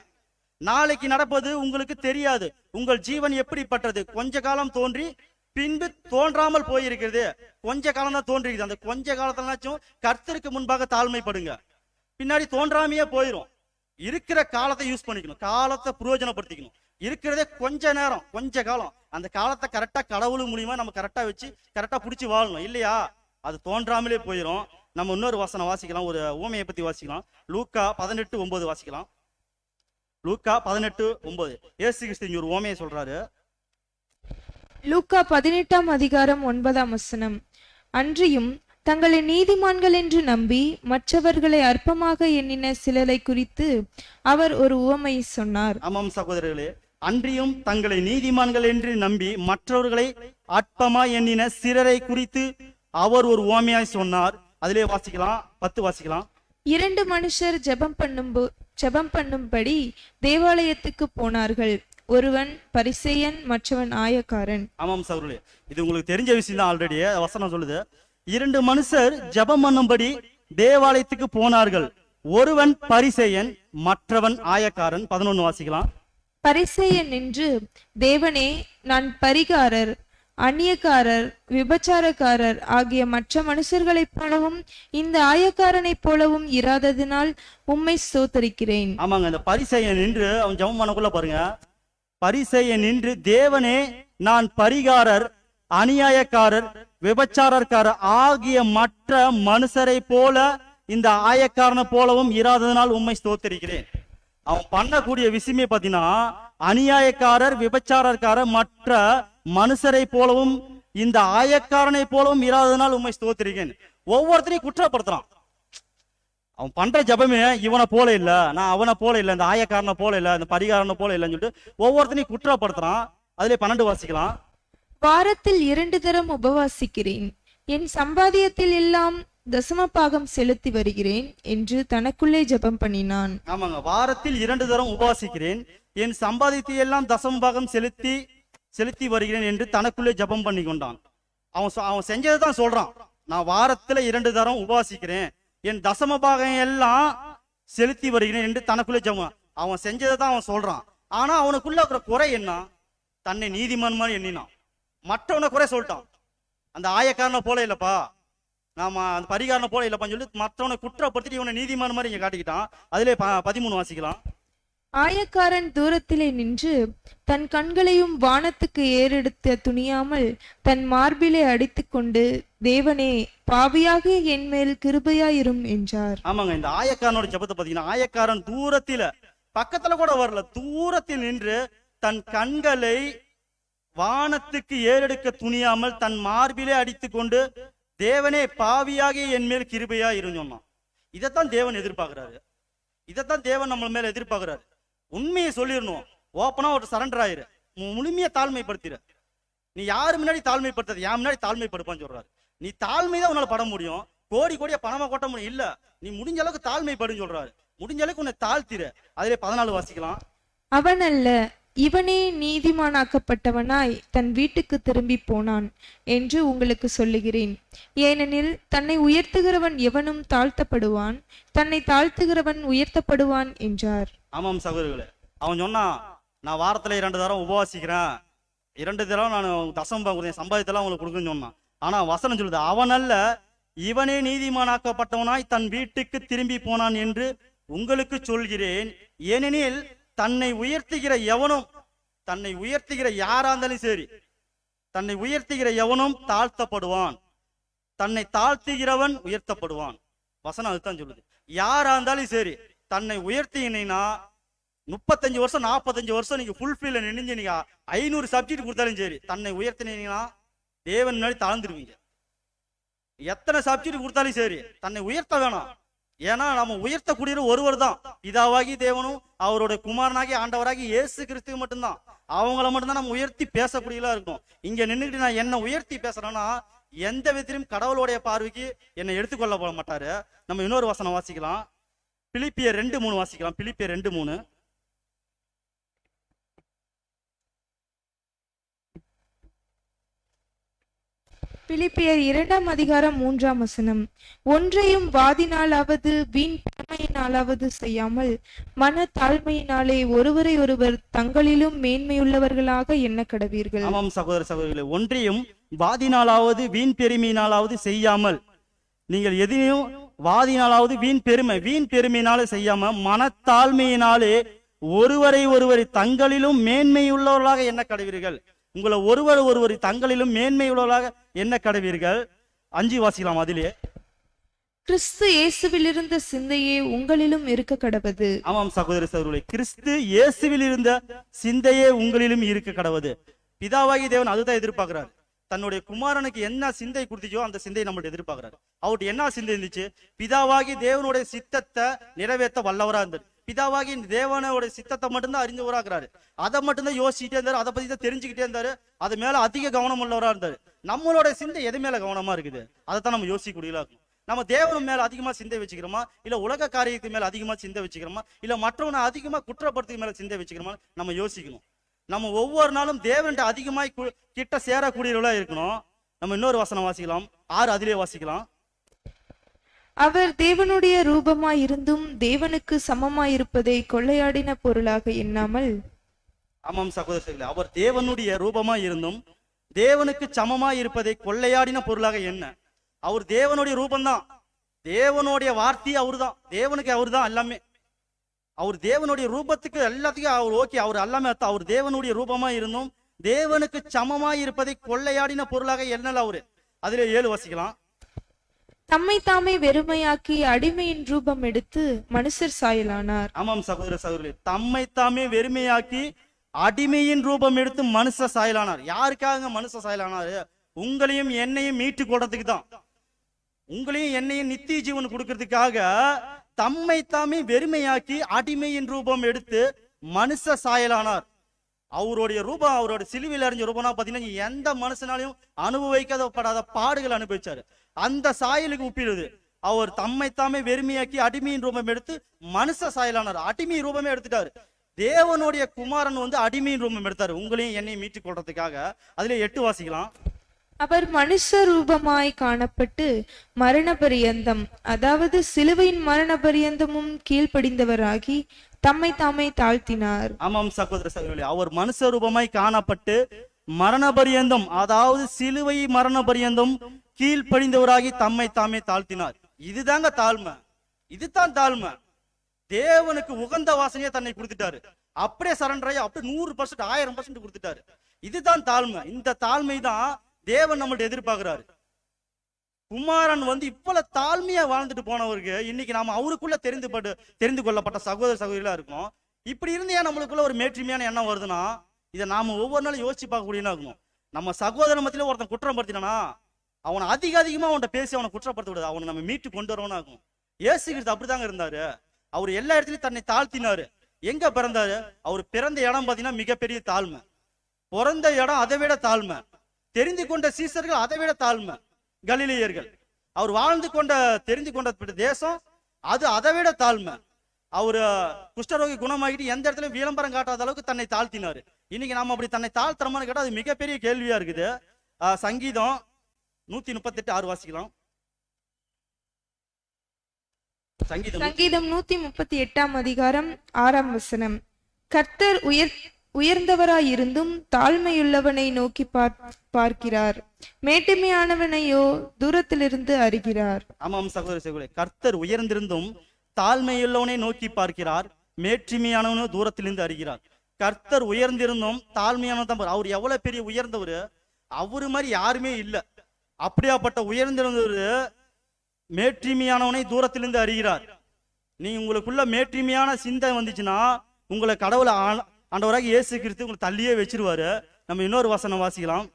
நாளைக்கு நடப்பது உங்களுக்கு தெரியாது, உங்கள் ஜீவன் எப்படிப்பட்டது? கொஞ்ச காலம் தோன்றி பின்பு தோன்றாமல் போயிருக்கிறது. கொஞ்ச காலம் தான் தோன்றிருக்குது. அந்த கொஞ்ச காலத்திலாச்சும் கர்த்தருக்கு முன்பாக தாழ்மைப்படுங்க. பின்னாடி தோன்றாமையே போயிடும். இருக்கிற காலத்தை யூஸ் பண்ணிக்கணும், காலத்தை பிரயோஜனப்படுத்திக்கணும். இருக்கிறதே கொஞ்ச நேரம், கொஞ்ச காலம். அந்த காலத்தை கரெக்டா கடவுள் மூலியமா நம்ம கரெக்டா வச்சு கரெக்டா பிடிச்சி வாழணும். இல்லையா அது தோன்றாமலே போயிடும். நம்ம இன்னொரு வசனம் வாசிக்கலாம், ஒரு ஊமையை பத்தி வாசிக்கலாம். லூக்கா 18:9 வாசிக்கலாம். லூக்கா 18:9 இயேசு கிறிஸ்து ஒரு ஊமையை சொல்றாரு. லூக்கா 18ஆம் அதிகாரம் 9ஆம் வசனம். அன்றியும் தங்களை நீதிமான்கள் என்று நம்பி மற்றவர்களை அற்பமாக எண்ணின சிலரை குறித்து அவர் ஒரு உவமை சொன்னார். ஆமாம் சகோதரர்களே, அன்றியும் தங்களை நீதிமான்கள் என்று நம்பி மற்றவர்களை அற்பமா எண்ணின சிலரை குறித்து அவர் ஒரு உவமையாய் சொன்னார். அதிலே வாசிக்கலாம், 10 வாசிக்கலாம். 2 மனுஷர் ஜெபம் பண்ணும்படி தேவாலயத்துக்கு போனார்கள். ஒருவன் பரிசேயன், மற்றவன் ஆயக்காரன். ஆமாம் சகோதரர்களே, இது உங்களுக்கு தெரிஞ்ச விஷயம் தான். ஆல்ரெடி வசனம் சொல்லுது, 2 மனுஷர் ஜெபம் பண்ணும்படி தேவாலயத்துக்கு போனார்கள். ஒருவன் பரிசேயன், மற்றவன் ஆயக்காரன். 11 வாசிக்கலாம். பரிசேயன் நின்று, தேவனே, நான் பரிகாரர், அந்நியக்காரர், விபச்சாரக்காரர் ஆகிய மற்ற மனுஷர்களைப் போலவும் இந்த ஆயக்காரனைப் போலவும் இராததினால் உம்மை ஸ்தோத்தரிக்கிறேன். ஆமாங்க, அந்த பரிசேயன் நின்று அவன் ஜெபம் பண்ணக்குள்ள பாருங்க, பரிசேயன் நின்று, தேவனே, நான் பரிகாரர், அநியாயக்காரர், விபச்சாரக்காரர் ஆகிய மற்ற மனுஷரை போல இந்த ஆயக்காரனை போலவும் இராததனால் உம்மை ஸ்தோத்தரிக்கிறேன். அவன் பண்ணக்கூடிய விஷயமே பாத்தீங்கன்னா, அநியாயக்காரர், விபச்சாரக்காரர் மற்ற மனுஷரை போலவும் இந்த ஆயக்காரனை போலவும் இராததனால் உம்மை ஸ்தோத்தரிக்கிறேன். ஒவ்வொருத்தரையும் குற்றப்படுத்துறான். அவன் பண்ற ஜபமே இவனை போல இல்ல, நான் அவனை போல இல்ல, இந்த ஆயக்காரனை போல இல்ல, இந்த பரிகாரனை போல இல்லைன்னு சொல்லிட்டு ஒவ்வொருத்தனையும் குற்றப்படுத்துறான். அதுல 12 வாசிக்கலாம். வாரத்தில் 2 தரம் உபவாசிக்கிறேன், என் சம்பாதியத்தில் எல்லாம் தசமபாகம் செலுத்தி வருகிறேன் என்று தனக்குள்ளே ஜெபம் பண்ணினான். ஆமாங்க, வாரத்தில் 2 தரம் உபவாசிக்கிறேன், என் சம்பாதியத்தை எல்லாம் தசமபாகம் செலுத்தி வருகிறேன் என்று தனக்குள்ளே ஜெபம் பண்ணி கொண்டான். அவன் செஞ்சதை தான் சொல்றான். நான் வாரத்துல 2 தரம் உபவாசிக்கிறேன், என் தசமபாகம் எல்லாம் செலுத்தி வருகிறேன் என்று தனக்குள்ளே ஜெபம். அவன் செஞ்சதை தான் அவன் சொல்றான். ஆனா அவனுக்குள்ள இருக்கிற குறை என்ன? தன்னை நீதிமான் மாதிரி எண்ணினான். மற்றவனை குறை சொல்லிட்டான். அந்த ஆயக்காரனை போல இல்லப்பா, நாம அந்த பரிகாரனை போல இல்லப்பான்னு சொல்லி மற்றவனை குற்றப்படுத்திட்டு இவனை நீதிமான் மாதிரி இங்க காட்டிக்கிட்டான். அதிலே 13 வாசிக்கலாம். ஆயக்காரன் தூரத்திலே நின்று தன் கண்களையும் வானத்துக்கு ஏறெடுத்த துணியாமல் தன் மார்பிலே அடித்துக்கொண்டு, தேவனே, பாவியாகிய என் மேல் கிருபையாயிரும் என்றார். ஆமாங்க, இந்த ஆயக்காரனோட ஜெபத்தை பாத்தீங்கன்னா, ஆயக்காரன் தூரத்தில, பக்கத்துல கூட வரல, தூரத்தில் நின்று தன் கண்களை வானத்துக்கு ஏறெடுக்க துணியாமல் தன் மார்பிலே அடித்துக்கொண்டு, தேவனே, பாவியாகிய என் மேல் கிருபையா இருன்னு சொன்னான். இதைத்தான் தேவன் எதிர்பார்க்கிறாரு. இதைத்தான் தேவன் நம்ம மேல எதிர்பார்க்கிறாரு. உண்மையை சொல்லிடணும், ஓப்பனா ஒரு சரண்டர் ஆயிரு, முழுமையா தாழ்மைப்படுத்திட. நீ யாரு முன்னாடி தாழ்மைப்படுத்தது, என் முன்னாடி தாழ்மைப்படுப்பான்னு சொல்றாரு. நீ தாழ்மைதான் உன்னால பட முடியும், கோடி கோடியா பணமா கொட்ட முடியும் இல்ல. நீ முடிஞ்ச அளவுக்கு தாழ்மைப்படுன்னு சொல்றாரு. முடிஞ்ச அளவுக்கு உன்னை தாழ்த்திர. அதிலே 14 வாசிக்கலாம். அவன் அல்ல, இவனே நீதிமானாக்கப்பட்டவனாய் தன் வீட்டுக்கு திரும்பி போனான் என்று உங்களுக்கு சொல்லுகிறேன். ஏனெனில் தன்னை உயர்த்துகிறவன் எவனும் தாழ்த்தப்படுவான், தன்னை தாழ்த்துகிறவன் உயர்த்தப்படுவான் என்றார். ஆமாம் சகோதரர்களே, அவன் சொன்னான், நான் வாரத்துல 2 தரம் உபவாசிக்கிறேன், 2 தடவை நான் தசம் கொடுத்தேன், சம்பாதித்தெல்லாம் அவங்களுக்கு கொடுக்குன்னு சொன்னான். ஆனா வசனம் சொல்லுது, அவன் அல்ல, இவனே நீதிமானாக்கப்பட்டவனாய் தன் வீட்டுக்கு திரும்பி போனான் என்று உங்களுக்கு சொல்கிறேன். ஏனெனில் தன்னை உயர்த்துகிற எவனும், தன்னை உயர்த்துகிற யாரா இருந்தாலும் சரி, தன்னை உயர்த்துகிற எவனும் தாழ்த்தப்படுவான், தன்னை தாழ்த்துகிறவன் உயர்த்தப்படுவான். வசனம் அதுதான் சொல்லுது. யாரா இருந்தாலும் சரி, தன்னை உயர்த்தினீங்கன்னா 35 வருஷம் 45 வருஷம் நீங்க ஃபுல்ஃபில்ல நினைஞ்சு நீங்க 500 சப்ஜெக்ட் கொடுத்தாலும் சரி, தன்னை உயர்த்தினீங்கன்னா தேவன் முன்னாடி தாழ்ந்துருவீங்க. எத்தனை சப்ஜெக்ட் கொடுத்தாலும் சரி, தன்னை உயர்த்த வேணாம். ஏன்னா நம்ம உயர்த்தக்கூடிய ஒருவர் தான், பிதாவாகி தேவனும் அவருடைய குமாரனாகி ஆண்டவராகி இயேசு கிறிஸ்து மட்டும்தான். அவங்கள மட்டும்தான் நம்ம உயர்த்தி பேசக்கூடியதா இருக்கணும். இங்க நின்றுட்டு நான் என்ன உயர்த்தி பேசுறேன்னா எந்த விதத்திலும் கடவுளுடைய பார்வைக்கு என்னை எடுத்துக்கொள்ள போட மாட்டாரு. நம்ம இன்னொரு வசனம் வாசிக்கலாம், பிலிப்பியர் 2:3 வாசிக்கலாம். பிலிப்பியர் 2:3. பிலிப்பியர் 2:3 ஒன்றையும் வாதினாலாவது வீண் பெருமையினாலாவது செய்யாமல் மன தாழ்மையினாலே ஒருவரை ஒருவர் தங்களிலும் மேன்மையுள்ளவர்களாக எண்ண கடவீர்கள். ஆமாம் சகோதர சகோதரிகளே, ஒன்றையும் வாதினாலாவது வீண் பெருமையினாலாவது செய்யாமல், நீங்கள் எதையும் வாதினாலாவது வீண் பெருமையினாலே செய்யாம மனத்தாழ்மையினாலே ஒருவரை தங்களிலும் மேன்மையுள்ளவர்களாக எண்ண கடவீர்கள். உங்களை ஒருவர் தங்களிலும் மேன்மை உள்ளவர்களாக என்ன கடவீர்கள். 5 வாசிக்கலாம். அதிலே கிறிஸ்து இயேசுவில் இருந்த சிந்தையே உங்களிலும் இருக்க கடவது. ஆமாம் சகோதர சகோதரர்களே, கிறிஸ்து இயேசுவில் இருந்த சிந்தையே உங்களிலும் இருக்க கடவது. பிதாவாகி தேவன் அதுதான் எதிர்பார்க்கிறார். தன்னுடைய குமாரனுக்கு என்ன சிந்தை கொடுத்துச்சோ அந்த சிந்தையை நம்மள்ட்ட எதிர்பார்க்கிறார். அவர்கிட்ட என்ன சிந்தை இருந்துச்சு? பிதாவாகி தேவனுடைய சித்தத்தை நிறைவேற்ற வல்லவரா இருந்தார். பிதாவாகி தேவனோட சித்தத்தை மட்டும்தான் அறிஞ்சவராகிறாரு. அதை மட்டும்தான் யோசிச்சுட்டே இருந்தாரு, அதை பத்தி தான் தெரிஞ்சுக்கிட்டே இருந்தாரு, அது மேல அதிக கவனம் உள்ளவரா இருந்தாரு. நம்மளோட சிந்தை எது மேல கவனமா இருக்குது? அதைத்தான் நம்ம யோசிக்கக்கூடியதா இருக்கும். நம்ம தேவன் மேல அதிகமா சிந்தை வச்சுக்கிறோமா, இல்ல உலக காரியத்து மேல அதிகமா சிந்தை வச்சுக்கிறோமா, இல்ல மற்றவனை அதிகமா குற்றப்படுத்து மேல சிந்தை வச்சுக்கிறோமா, நம்ம யோசிக்கணும். நம்ம ஒவ்வொரு நாளும் தேவன்கிட்ட அதிகமாய் கிட்ட சேரக்கூடியவர்களா இருக்கணும். நம்ம இன்னொரு வசனம் வாசிக்கலாம், 6 அதிலே வாசிக்கலாம். அவர் தேவனுடைய ரூபமாய் இருந்தும் தேவனுக்கு சமமாயிருப்பதை கொள்ளையாடின பொருளாக எண்ணாமல். ஆமாம் சகோதரர்களே, அவர் தேவனுடைய ரூபமாய் இருந்தும் தேவனுக்கு சமமாய் இருப்பதை கொள்ளையாடின பொருளாக என்ன. அவர் தேவனுடைய ரூபம்தான், தேவனுடைய வார்த்தை அவரு தான், தேவனுக்கு அவரு தான் எல்லாமே. அவர் தேவனுடைய ரூபத்துக்கு எல்லாத்துக்கும் அவர் ஓகே, அவர் எல்லாமே. அவர் தேவனுடைய ரூபமாய் இருந்தும் தேவனுக்கு சமமாய் இருப்பதை கொள்ளையாடின பொருளாக எண்ணல அவரு. அதிலே 7 வாசிக்கலாம். தம்மை தாமே வெறுமையாக்கி அடிமையின் ரூபம் எடுத்து மனுஷர் சாயலானார். ஆமாம் சகோதர சகோதரர்களே, தம்மை தாமே வெறுமையாக்கி அடிமையின் ரூபம் எடுத்து மனுஷ சாயலானார். யாருக்காக மனுஷ சாயலானாரு? உங்களையும் என்னையும் மீட்டு கொடுறதுக்கு தான். உங்களையும் என்னையும் நித்திய ஜீவன் கொடுக்கறதுக்காக தம்மை தாமே வெறுமையாக்கி அடிமையின் ரூபம் எடுத்து மனுஷ சாயலானார். அவருடைய ரூபம், அவரோட சிலுவையில் அறிஞ்ச ரூபம்னா பாத்தீங்கன்னா எந்த மனுஷனாலையும் அனுபவிக்கப்படாத பாடுகள் அனுபவிச்சாரு. அந்த சாயலுக்கு ஒப்பிடுது. அவர் தம்மை தாமே வெறுமையாக்கி அடிமையின் ரூபம் எடுத்து மனுஷ சாயலானார். அடிமை ரூபமே எடுத்துட்டாரு. தேவனுடைய குமாரன் அடிமையின் ரூபம் எடுத்தாரு, உங்களையும் என்னையும் மீட்டுக் கொள்றதுக்காக. அதுல 8 வாசிக்கலாம். அவர் மனுஷ ரூபமாய் காணப்பட்டு மரண பரியந்தம், அதாவது சிலுவையின் மரண பரியந்தமும் கீழ்ப்படிந்தவராகி தம்மை தாமே தாழ்த்தினார். ஆமாம் சகோதர சகோதரர்களே, அவர் மனுஷ ரூபமாய் காணப்பட்டு மரண பரியந்தம், அதாவது சிலுவை மரண பரியந்தம் கீழ்ப்படிந்தவராகி தம்மை தாமே தாழ்த்தினார். இதுதாங்க தாழ்மை, இதுதான் தாழ்மை. தேவனுக்கு உகந்த வாசனையை தன்னை கொடுத்துட்டாரு. அப்படியே சரண்டராய் அப்படியே 100%, 1000% கொடுத்துட்டாரு. இதுதான் தாழ்மை. இந்த தாழ்மை தான் தேவன் நம்மள்ட்ட எதிர்பார்க்கிறாரு. குமாரன் இவ்வளவு தாழ்மையா வாழ்ந்துட்டு போனவருக்கு இன்னைக்கு நாம அவருக்குள்ள தெரிந்து கொள்ளப்பட்ட சகோதர சகோதரிகளா இருக்கும். இப்படி இருந்து ஏன் நம்மளுக்குள்ள ஒரு மேற்றுமையான எண்ணம் வருதுன்னா, இதை நாம ஒவ்வொரு நாளும் யோசிச்சு பார்க்கக்கூடியனா இருக்கணும். நம்ம சகோதர மத்தியில ஒருத்தன் குற்றம் படுத்தினா அவனை அதிகமா அவன்கிட்ட பேசி அவனை குற்றப்படுத்த விடாது, அவனை நம்ம மீட்டு கொண்டு வரவனா இருக்கும். இயேசு கிறிஸ்து அப்படிதாங்க இருந்தாரு. அவர் எல்லா இடத்துலயும் தன்னை தாழ்த்தினாரு. எங்க பிறந்தாரு? அவர் பிறந்த இடம் பாத்தீங்கன்னா மிகப்பெரிய தாழ்மை. பிறந்த இடம் அதை விட தாழ்மை. தெரிந்து கொண்ட சீசர்கள் அதை விட தாழ்மை. கலிலேயர்கள் அவர் தெரிந்து கொண்ட தேசம் அது அதை விட தாழ்மை. அவரு குஷ்டரோகி குணமாகிட்டு எந்த இடத்துல விளம்பரம் காட்டாத அளவுக்கு தன்னை தாழ்த்தினாரு. இன்னைக்கு நாம அப்படி தன்னை தாழ்த்துறோம்னு கேட்டா அது மிகப்பெரிய கேள்வியா இருக்குது. சங்கீதம் 138:6 வாசிக்கலாம். சங்கீதம் 138 அதிகாரம் 6 வசனம். கர்த்தர் உயர்ந்தவராயிருந்தும் தாழ்மையுள்ளவனை நோக்கி பார்க்கிறார், மேட்டிமையானவனையோ தூரத்திலிருந்து அறிகிறார். ஆமாம் சகோதர சகோதரி, கர்த்தர் உயர்ந்திருந்தும் தாழ்மையுள்ளவனை நோக்கி பார்க்கிறார், மேற்றிமையானவனோ தூரத்திலிருந்து அறிகிறார். கர்த்தர் உயர்ந்திருந்தும் தாழ்மையானவன் தான். அவர் எவ்வளவு பெரிய உயர்ந்தவர், அவரு மாதிரி யாருமே இல்லை. அப்படியாப்பட்ட உயர்ந்திருந்தவர் மேற்றிமையானவனை தூரத்திலிருந்து அறிகிறார். நீங்க உங்களுக்குள்ள மேற்றிமையான சிந்தை வந்துச்சுன்னா உங்களை கடவுளை ஆண்டவராக இயேசு கிறிஸ்து உங்களை தள்ளியே வச்சிருவாரு. நம்ம இன்னொரு வசனம் வாசிக்கலாம்.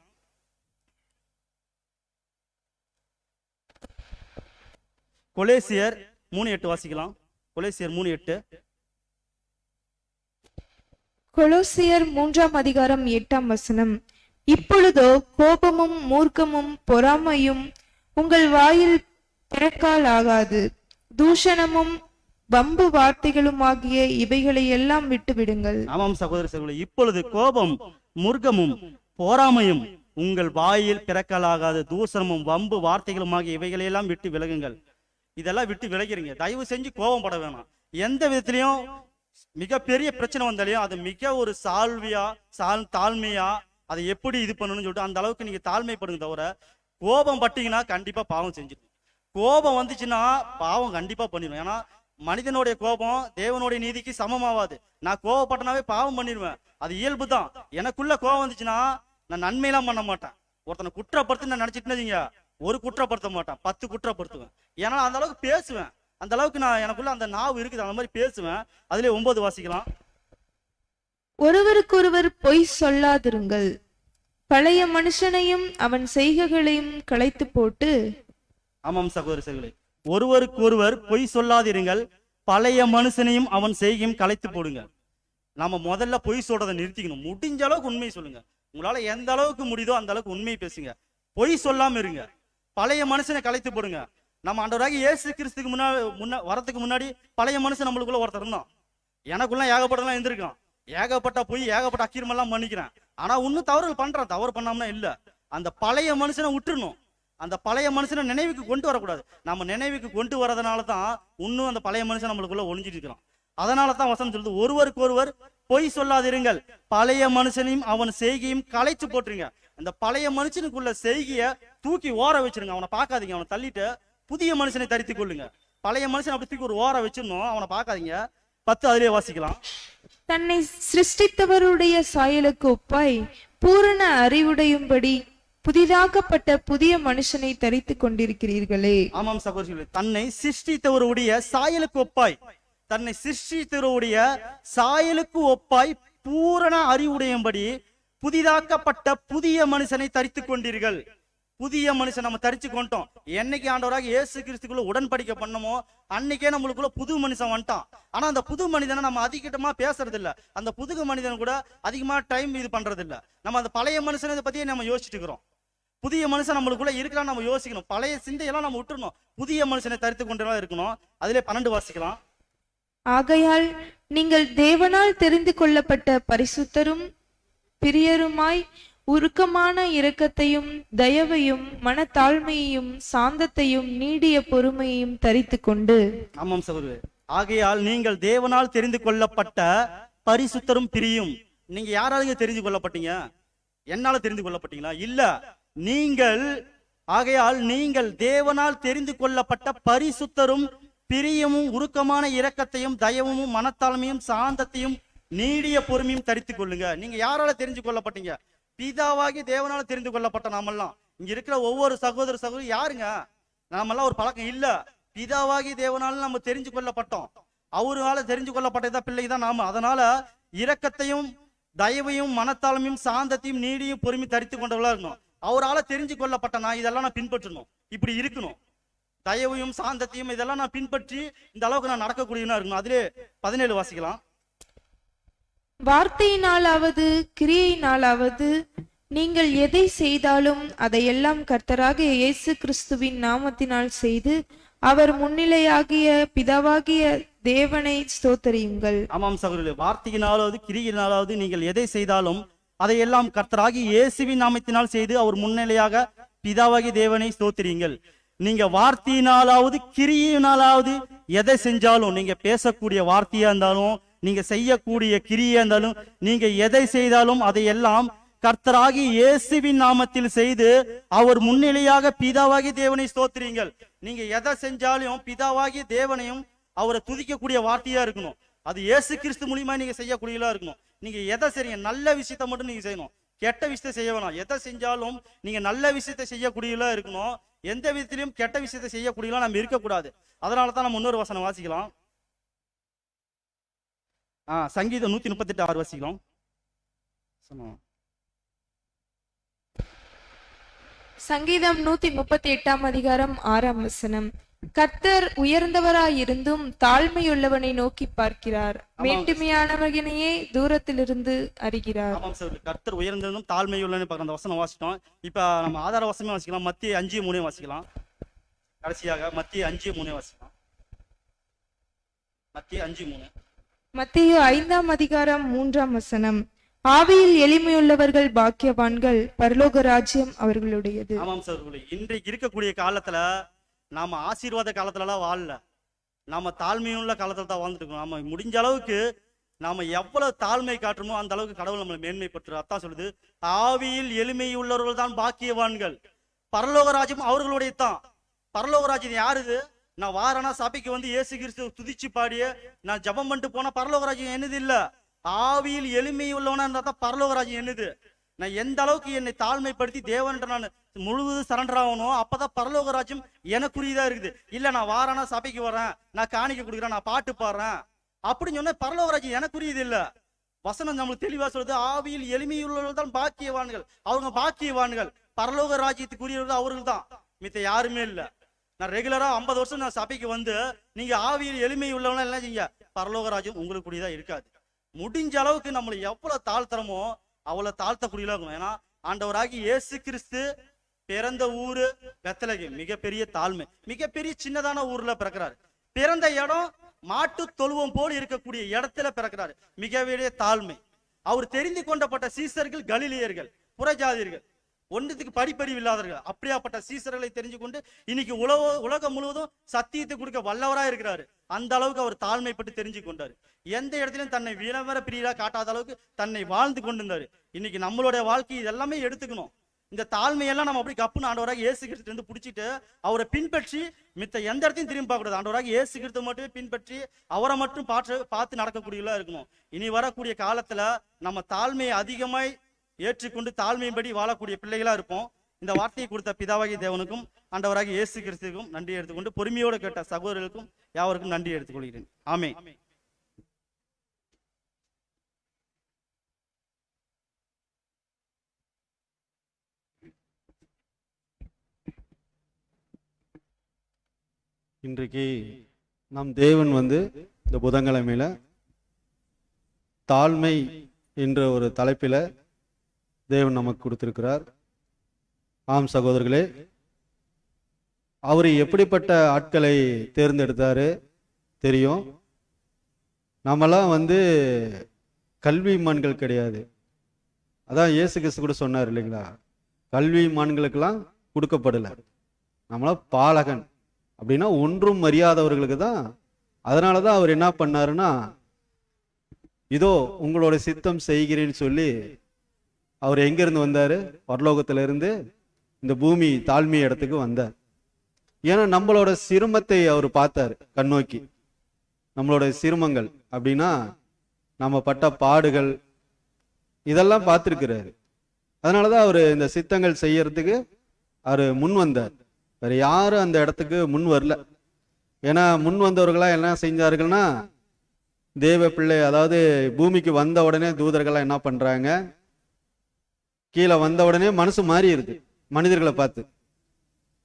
கொலேசியர் 3:8 வாசிக்கலாம். கொலேசியர் 3:8. கொலோசியர் 3:8. இப்பொழுதோ கோபமும் மூர்க்கமும் பொறாமையும் உங்கள் வாயில் பிறக்கால் ஆகாது, தூஷணமும் வம்பு வார்த்தைகளுமாகிய இவைகளை எல்லாம் விட்டு விடுங்கள். ஆமாம் சகோதர சகோதரி, இப்பொழுது கோபம் மூர்க்கமும் பொறாமையும் உங்கள் வாயில் பிறக்கலாகாது, தூஷணமும் வம்பு வார்த்தைகளுமாகிய இவைகளை எல்லாம் விட்டு விலகுங்கள். இதெல்லாம் விட்டு விலகிறீங்க. தயவு செஞ்சு கோபம் பட வேணாம். எந்த விதத்திலையும் மிகப்பெரிய பிரச்சனை வந்தாலையும் அது மிக ஒரு தாழ்மையா அதை எப்படி இது பண்ணணும்னு சொல்லிட்டு அந்த அளவுக்கு நீங்க தாழ்மைப்படுங்க. தவிர கோபம் பட்டீங்கன்னா கண்டிப்பா பாவம் செஞ்சிடும். கோபம் வந்துச்சுன்னா பாவம் கண்டிப்பா பண்ணிடும். ஏன்னா மனிதனுடைய கோபம் தேவனுடைய நீதிக்கு சமமாவாது. நான் கோபப்பட்டனாவே பாவம் பண்ணிடுவேன், அது இயல்பு தான். எனக்குள்ள கோபம் வந்துச்சுன்னா நான் நன்மையெல்லாம் பண்ண மாட்டேன். ஒருத்தனை குற்றப்படுத்து நான் நினைச்சிட்டு ஒரு குற்றப்படுத்த மாட்டேன், 10 குற்றப்படுத்துவேன். ஏன்னா அந்த அளவுக்கு பேசுவேன், அந்த அளவுக்கு நான் எனக்குள்ள அந்த நாவு இருக்குது, அந்த மாதிரி பேசுவேன். அதுல 9 வாசிக்கலாம். ஒருவருக்கொருவர் பொய் சொல்லாதிருங்கள், பழைய மனுஷனையும் அவன் செய்கைகளையும் களைத்து போட்டு. ஆமாம் சகோதர சகோதரி, ஒருவருக்கு ஒருவர் பொய் சொல்லாதிருங்கள், பழைய மனுஷனையும் அவன் செய்கையும் களைத்து போடுங்க. நாம முதல்ல பொய் சொல்றதை நிறுத்திக்கணும். முடிஞ்ச அளவுக்கு உண்மையை சொல்லுங்க. உங்களால எந்த அளவுக்கு முடியுதோ அந்த அளவுக்கு உண்மையை பேசுங்க. பொய் சொல்லாம இருங்க. பழைய மனுஷனை களைத்து போடுங்க. நம்ம ஆண்டவராக இயேசு கிறிஸ்துக்கு வரதுக்கு முன்னாடி பழைய மனுஷன் நம்மளுக்குள்ள ஒருத்தர் இருந்தான். எனக்குள்ள ஏகப்பட்டலாம் இருந்திருக்கான். ஏகப்பட்ட பொய் ஏகப்பட்ட அக்கிரமெல்லாம் பண்ணிக்கிறேன். ஆனா இன்னும் தவறுகள் பண்றான். தவறு பண்ணாமனா இல்ல. அந்த பழைய மனுஷனை விட்டுறணும். அந்த பழைய மனுஷனை நினைவுக்கு கொண்டு வரக்கூடாது. நம்ம நினைவுக்கு கொண்டு வரதுனால தான் இன்னும் அந்த பழைய மனுஷன் நம்மளுக்குள்ள ஒளிஞ்சிட்டு இருக்கிறான். அதனால தான் வசனம் சொல்லுது, ஒருவருக்கு ஒருவர் பொய் சொல்லாதிருங்கள், பழைய மனுஷனையும் அவன் செய்கையும் களைச்சு போட்டுருங்க. அந்த பழைய மனுஷனுக்குள்ள செய்கைய தூக்கி ஓர வச்சிருங்க. அவனை பார்க்காதீங்க, அவனை தள்ளிட்டு புதிய மனுஷனை தரித்து கொள்ளுங்க. பழைய மனுஷன் அப்படி தூக்கி ஒரு ஓர வச்சிடணும், அவனை பார்க்காதீங்க. 10 அதிலே வாசிக்கலாம். தன்னை சிருஷ்டித்தவருடைய சாயலுக்கு ஒப்பாய் பூரண அறிவுடையும்படி புதிதாக்கப்பட்ட புதிய மனுஷனை தரித்து கொண்டிருக்கிறீர்களே. ஆமாம் சகோதரி, தன்னை சிருஷ்டித்தவருடைய சாயலுக்கு ஒப்பாய், தன்னை சிருஷ்டித்தவருடைய சாயலுக்கு ஒப்பாய் பூரண அறிவுடையும்படி புதிதாக்கப்பட்ட புதிய மனுஷனை தரித்து கொண்டீர்கள். புதிய மனுஷன் நம்ம தரிச்சு கொண்டோம். என்னைக்கு ஆண்டவராக இயேசு கிறிஸ்துக்குள்ள உடன்படிக்கை பண்ணமோ அன்னைக்கே நம்மளுக்குள்ள புது மனுஷன் வந்துட்டான். ஆனா அந்த புது மனிதனை நம்ம அதிகமா பேசுறது இல்ல. அந்த புது மனிதன் கூட அதிகமா டைம் இது பண்றது இல்ல. நம்ம அந்த பழைய மனுஷனை பத்தியே நம்ம யோசிச்சுட்டு இருக்கிறோம். புதிய மனுஷன் நம்மளுக்குள்ள இருக்கிறான்னு நம்ம யோசிக்கணும். பழைய சிந்தையெல்லாம் நம்ம விட்டுறணும். புதிய மனுஷனை தரித்து கொண்டுலாம் இருக்கணும். அதிலே 12 வாசிக்கலாம். ஆகையால் நீங்கள் தேவனால் தெரிந்து கொள்ளப்பட்ட பரிசுத்தரும் பிரியருமாய் உருக்கமான இரக்கத்தையும் தயவையும் மனத்தாழ்மையையும் சாந்தத்தையும் நீடிய பொறுமையையும் தரித்து கொண்டு. ஆமாம் சகோதரி, ஆகையால் நீங்கள் தேவனால் தெரிந்து கொள்ளப்பட்ட பரிசுத்தரும் பிரியும். நீங்க யாராலுங்க தெரிந்து கொள்ளப்பட்டீங்க? என்னால தெரிந்து கொள்ளப்பட்டீங்களா? இல்ல. ஆகையால் நீங்கள் தேவனால் தெரிந்து கொள்ளப்பட்ட பரிசுத்தரும் பிரியமும் உருக்கமான இரக்கத்தையும் தயவும் மனத்தாழ்மையும் சாந்தத்தையும் நீடிய பொறுமையும் தரித்துக் கொள்ளுங்க. நீங்க யாரால தெரிஞ்சு கொள்ளப்பட்டீங்க? பிதாவாகி தேவனால தெரிந்து கொள்ளப்பட்ட நாமெல்லாம். இங்க இருக்கிற ஒவ்வொரு சகோதரி யாருங்க? நாமெல்லாம் ஒரு பழக்கம் இல்ல. பிதாவாகி தேவனால நம்ம தெரிஞ்சு கொள்ளப்பட்டோம். அவரால தெரிஞ்சு கொள்ளப்பட்டதா பிள்ளைதான் நாம. அதனால இரக்கத்தையும் தயவையும் மனத்தாழ்மையும் சாந்தத்தையும் நீடியும் பொறுமை தரித்து கொண்டவளா இருக்கணும். அவரால தெரிஞ்சு கொள்ளப்பட்ட நான் இதெல்லாம் நான் பின்பற்றணும், இப்படி இருக்கணும். தயவையும் சாந்தத்தையும் இதெல்லாம் நான் பின்பற்றி இந்த அளவுக்கு நான் நடக்கக்கூடியவனா இருக்கணும். அதிலே 17 வாசிக்கலாம். வார்த்தையினாலாவது கிரியையினாலாவது நீங்கள் எதை செய்தாலும் அதையெல்லாம் கர்த்தராகிய இயேசு கிறிஸ்துவின் நாமத்தினால் செய்து அவர் முன்னிலையாகிய பிதாவாகிய தேவனை ஸ்தோத்தரியுங்கள். ஆமாம் சகோதரர்களே, வார்த்தையினாலாவது கிரியையினாலாவது நீங்கள் எதை செய்தாலும் அதையெல்லாம் கர்த்தராகிய இயேசுவின் நாமத்தினால் செய்து அவர் முன்னிலையாக பிதாவாகிய தேவனை ஸ்தோத்தரியுங்கள். நீங்க வார்த்தையினாலாவது கிரியினாலாவது எதை செஞ்சாலும், நீங்க பேசக்கூடிய வார்த்தையா இருந்தாலும் நீங்க செய்யக்கூடிய கிரியா இருந்தாலும் நீங்க எதை செய்தாலும் அதையெல்லாம் கர்த்தராகி இயேசுவின் நாமத்தில் செய்து அவர் முன்னிலையாக பிதாவாகி தேவனை ஸ்தோத்திரீங்கள். நீங்க எதை செஞ்சாலும் பிதாவாகி தேவனையும் அவரை துதிக்கக்கூடிய வார்த்தையா இருக்கணும். அது இயேசு கிறிஸ்து மூலியமா நீங்க செய்யக்கூடியதா இருக்கணும். நீங்க எதை செய்றீங்க, நல்ல விஷயத்த மட்டும் நீங்க செய்யணும், கெட்ட விஷயத்தை செய்ய வேணாம். எதை செஞ்சாலும் நீங்க நல்ல விஷயத்தை செய்யக்கூடியதா இருக்கணும். எந்த விதத்திலையும் கெட்ட விஷயத்தை செய்யக்கூடியதா நம்ம இருக்கக்கூடாது. அதனாலதான் நம்ம இன்னொரு வசனம் வாசிக்கலாம். சங்கீதம் 138:6 வாசிக்கலாம். சங்கீதம் 138 அதிகாரம் 6 வசனம். கர்த்தர் உயர்ந்தவராயிருந்தும் தாழ்மையுள்ளவனை நோக்கி பார்க்கிறார், மேட்டுமையானவனையே தூரத்திலிருந்து அறிகிறார். ஆமாம் சார், கர்த்தர் உயர்ந்திருந்தும் தாழ்மையுள்ளவனை பார்க்க அந்த வசனம் வாசிட்டோம். இப்ப நம்ம ஆதார வசனமே வாசிக்கலாம். மத்திய 5:3 வாசிக்கலாம். கடைசியாக மத்திய 5:3 வாசிக்கலாம். மத்திய 5:3. மத்தேயு 5 அதிகாரம் 3 வசனம். ஆவியில் எளிமையுள்ளவர்கள் பாக்கியவான்கள், பரலோக ராஜ்யம் அவர்களுடையது. ஆமாம் சார், இன்றைக்கு இருக்கக்கூடிய காலத்துல நாம ஆசீர்வாத காலத்துலலாம் வாழல, நாம தாழ்மையுள்ள காலத்துல தான் வாழ்ந்துட்டு இருக்கோம். நாம முடிஞ்ச அளவுக்கு நாம எவ்வளவு தாழ்மை காட்டுறோமோ அந்த அளவுக்கு கடவுள் நம்மளை மேன்மைப்பட்டு அதான் சொல்லுது, ஆவியில் எளிமை உள்ளவர்கள் தான் பாக்கியவான்கள், பரலோக ராஜ்யம் அவர்களுடைய தான். பரலோக ராஜ்யம் யாரு இது? நான் வாரனா சபைக்கு வந்து இயேசு கிறிஸ்து துதிச்சு பாடிய நான் ஜபம் பண்ணிட்டு போனா பரலோக ராஜ்யம் என்னது இல்ல. ஆவியில் எளிமை உள்ளவனா இருந்தா தான் பரலோக ராஜ்யம் என்னது. நான் எந்த அளவுக்கு என்னை தாழ்மைப்படுத்தி தேவன்ன்ற நான் முழுவதும் சரண்டர் ஆகணும், அப்பதான் பரலோக ராஜ்யம் எனக்குரியதா இருக்குது. இல்ல நான் வாரனா சபைக்கு வரேன், நான் காணிக்க கொடுக்குறேன், நான் பாட்டு பாடுறேன் அப்படின்னு சொன்னா பரலோக ராஜ்யம் எனக்குரியது இல்ல. வசனம் நம்மளுக்கு தெளிவா சொல்றது, ஆவியில் எளிமையுள்ளவர்கள் தான் பாக்கியவான்கள், அவங்க பாக்கியவான்கள், பரலோக ராஜ்யத்துக்குரியவர்கள் அவர்கள் தான், மித்த யாருமே இல்ல. நான் ரெகுலரா 50 வருஷம் நான் சபைக்கு வந்து நீங்க ஆவியில் எளிமை உள்ளவங்க என்ன செய்யுங்க, பரலோக ராஜ்யம் உங்களுக்கு கூடியதா இருக்காது. முடிஞ்ச அளவுக்கு நம்மளை எவ்வளவு தாழ்த்தரமோ அவ்வளவு தாழ்த்தக்கூடியதா இருக்கணும். ஏன்னா ஆண்டவராகி இயேசு கிறிஸ்து பிறந்த ஊரு பெத்லகேம், மிகப்பெரிய தாழ்மை, மிகப்பெரிய சின்னதான ஊர்ல பிறக்கிறாரு. பிறந்த இடம் மாட்டு தொழுவம் போல் இருக்கக்கூடிய இடத்துல பிறக்கிறாரு, மிகப்பெரிய தாழ்மை. அவர் தெரிந்து கொண்டப்பட்ட சீசர்கள் கலிலியர்கள், புறஜாதியர்கள், ஒன்றத்துக்கு படிப்பறிவு இல்லாதவர்கள். அப்படியாப்பட்ட சீசர்களை தெரிஞ்சு கொண்டு இன்னைக்கு உலகம் முழுவதும் சத்தியத்தை கொடுக்க வல்லவரா இருக்கிறாரு. அந்த அளவுக்கு அவர் தாழ்மைப்பட்டு தெரிஞ்சு கொண்டாரு. எந்த இடத்திலும் தன்னை விளம்பர பிரியரா காட்டாத அளவுக்கு தன்னை வாழ்ந்து கொண்டிருந்தாரு. இன்னைக்கு நம்மளுடைய வாழ்க்கை இதெல்லாமே எடுத்துக்கணும். இந்த தாழ்மையெல்லாம் நம்ம அப்படி கப்புன்னு ஆண்டவராக இயேசு கிறிஸ்து இருந்து பிடிச்சிட்டு அவரை பின்பற்றி மித்த எந்த இடத்தையும் திரும்பி பார்க்க கூடாது. ஆண்டவராக இயேசு கிறிஸ்து மட்டுமே பின்பற்றி அவரை மட்டும் பார்த்து நடக்கக்கூடியவர்களா இருக்கணும். இனி வரக்கூடிய காலத்துல நம்ம தாழ்மையை அதிகமாய் ஏற்றுக்கொண்டு தாழ்மையின்படி வாழக்கூடிய பிள்ளைகளா இருப்போம். இந்த வார்த்தையை கொடுத்த பிதாவாகிய தேவனுக்கும் ஆண்டவராகிய இயேசு கிறிஸ்துக்கும் நன்றி எடுத்துக்கொண்டு பொறுமையோடு கேட்ட சகோதரர்களுக்கும் யாவருக்கும் நன்றி எடுத்துக்கொள்கிறேன். ஆமென். இன்றைக்கு நம் தேவன் வந்து இந்த புதன்கிழமையில தாழ்மை என்ற ஒரு தலைப்பில தேவன் நமக்கு கொடுத்திருக்கிறார். ஆம் சகோதரர்களே, அவர் எப்படிப்பட்ட ஆட்களை தேர்ந்தெடுத்தாரு தெரியும். நம்மெல்லாம் வந்து கல்விமான்கள் கிடையாது. அதான் இயேசு கிறிஸ்து கூட சொன்னார் இல்லைங்களா, கல்விமான்களுக்கெல்லாம் கொடுக்கப்படலை, நம்மளாம் பாலகன் அப்படின்னா ஒன்றும் அறியாதவர்களுக்கு தான். அதனாலதான் அவர் என்ன பண்ணாருன்னா, இதோ உங்களோட சித்தம் செய்கிறேன்னு சொல்லி அவர் எங்கிருந்து வந்தாரு, பரலோகத்துல இருந்து இந்த பூமி தாழ்மை இடத்துக்கு வந்தார். ஏன்னா நம்மளோட சிரமத்தை அவர் பார்த்தாரு கண்ணோக்கி. நம்மளோட சிரமங்கள் அப்படின்னா நம்ம பட்ட பாடுகள் இதெல்லாம் பார்த்திருக்கிறாரு. அதனாலதான் அவர் இந்த சித்தங்கள் செய்யறதுக்கு அவர் முன் வந்தார். வேற யாரும் அந்த இடத்துக்கு முன் வரல. ஏன்னா முன் வந்தவர்களா என்ன செஞ்சார்கள்னா, தேவ பிள்ளை அதாவது பூமிக்கு வந்த உடனே தூதர்கள்லாம் என்ன பண்றாங்க, கீழே வந்த உடனே மனசு மாறி இருக்கு மனிதர்களை பார்த்து.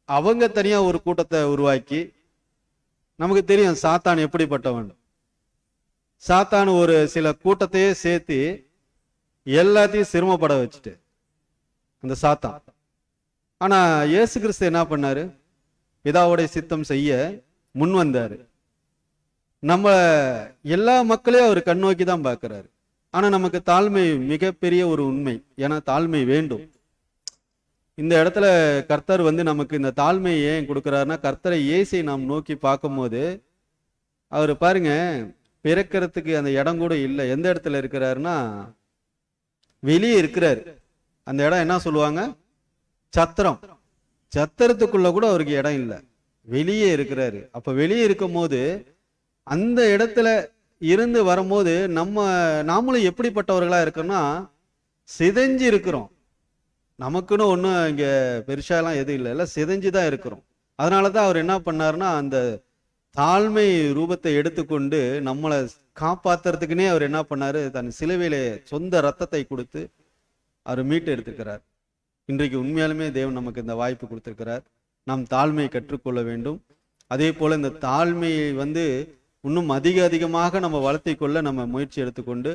அவங்க தனியா ஒரு கூட்டத்தை உருவாக்கி, நமக்கு தெரியும் சாத்தான் எப்படிப்பட்டவன். சாத்தான் ஒரு சில கூட்டத்தையே சேர்த்து எல்லாத்தையும் சிரமப்பட வச்சுட்டு அந்த சாத்தான். ஆனா இயேசு கிறிஸ்து என்ன பண்ணாரு, பிதாவுடைய சித்தம் செய்ய முன் வந்தாரு. நம்ம எல்லா மக்களையும் அவர் கண்ணோக்கி தான் பார்க்கிறாரு. ஆனா நமக்கு தாழ்மை மிகப்பெரிய ஒரு உண்மை. ஏன்னா தாழ்மை வேண்டும். இந்த இடத்துல கர்த்தர் வந்து நமக்கு இந்த தாழ்மையை ஏன் கொடுக்கிறாருன்னா, கர்த்தரை இயேசை நாம் நோக்கி பார்க்கும் போது அவர் பாருங்க, பிறக்கிறதுக்கு அந்த இடம் கூட இல்லை. எந்த இடத்துல இருக்கிறாருன்னா வெளியே இருக்கிறாரு. அந்த இடம் என்ன சொல்லுவாங்க? சத்திரம். சத்திரத்துக்குள்ள கூட அவருக்கு இடம் இல்லை, வெளியே இருக்கிறாரு. அப்ப வெளியே இருக்கும் போது அந்த இடத்துல இருந்து வரும்போது நாமளும் எப்படிப்பட்டவர்களா இருக்கோம்னா சிதைஞ்சு இருக்கிறோம். நமக்குன்னு ஒன்றும் இங்க பெருசாலாம் எதுவும் இல்லை, எல்லாம் சிதைஞ்சுதான் இருக்கிறோம். அதனாலதான் அவர் என்ன பண்ணாருன்னா அந்த தாழ்மை ரூபத்தை எடுத்துக்கொண்டு நம்மளை காப்பாத்துறதுக்குன்னே அவர் என்ன பண்ணாரு, தன் சிலுவையிலே சொந்த ரத்தத்தை கொடுத்து அவர் மீட்டு எடுத்துக்கிறார். இன்றைக்கு உண்மையாலுமே தேவன் நமக்கு இந்த வாய்ப்பு கொடுத்திருக்கிறார். நாம் தாழ்மையை கற்றுக்கொள்ள வேண்டும். அதே போல இந்த தாழ்மையை இன்னும் அதிகமாக நம்ம வளர்த்தி கொள்ள நம்ம முயற்சி எடுத்துக்கொண்டு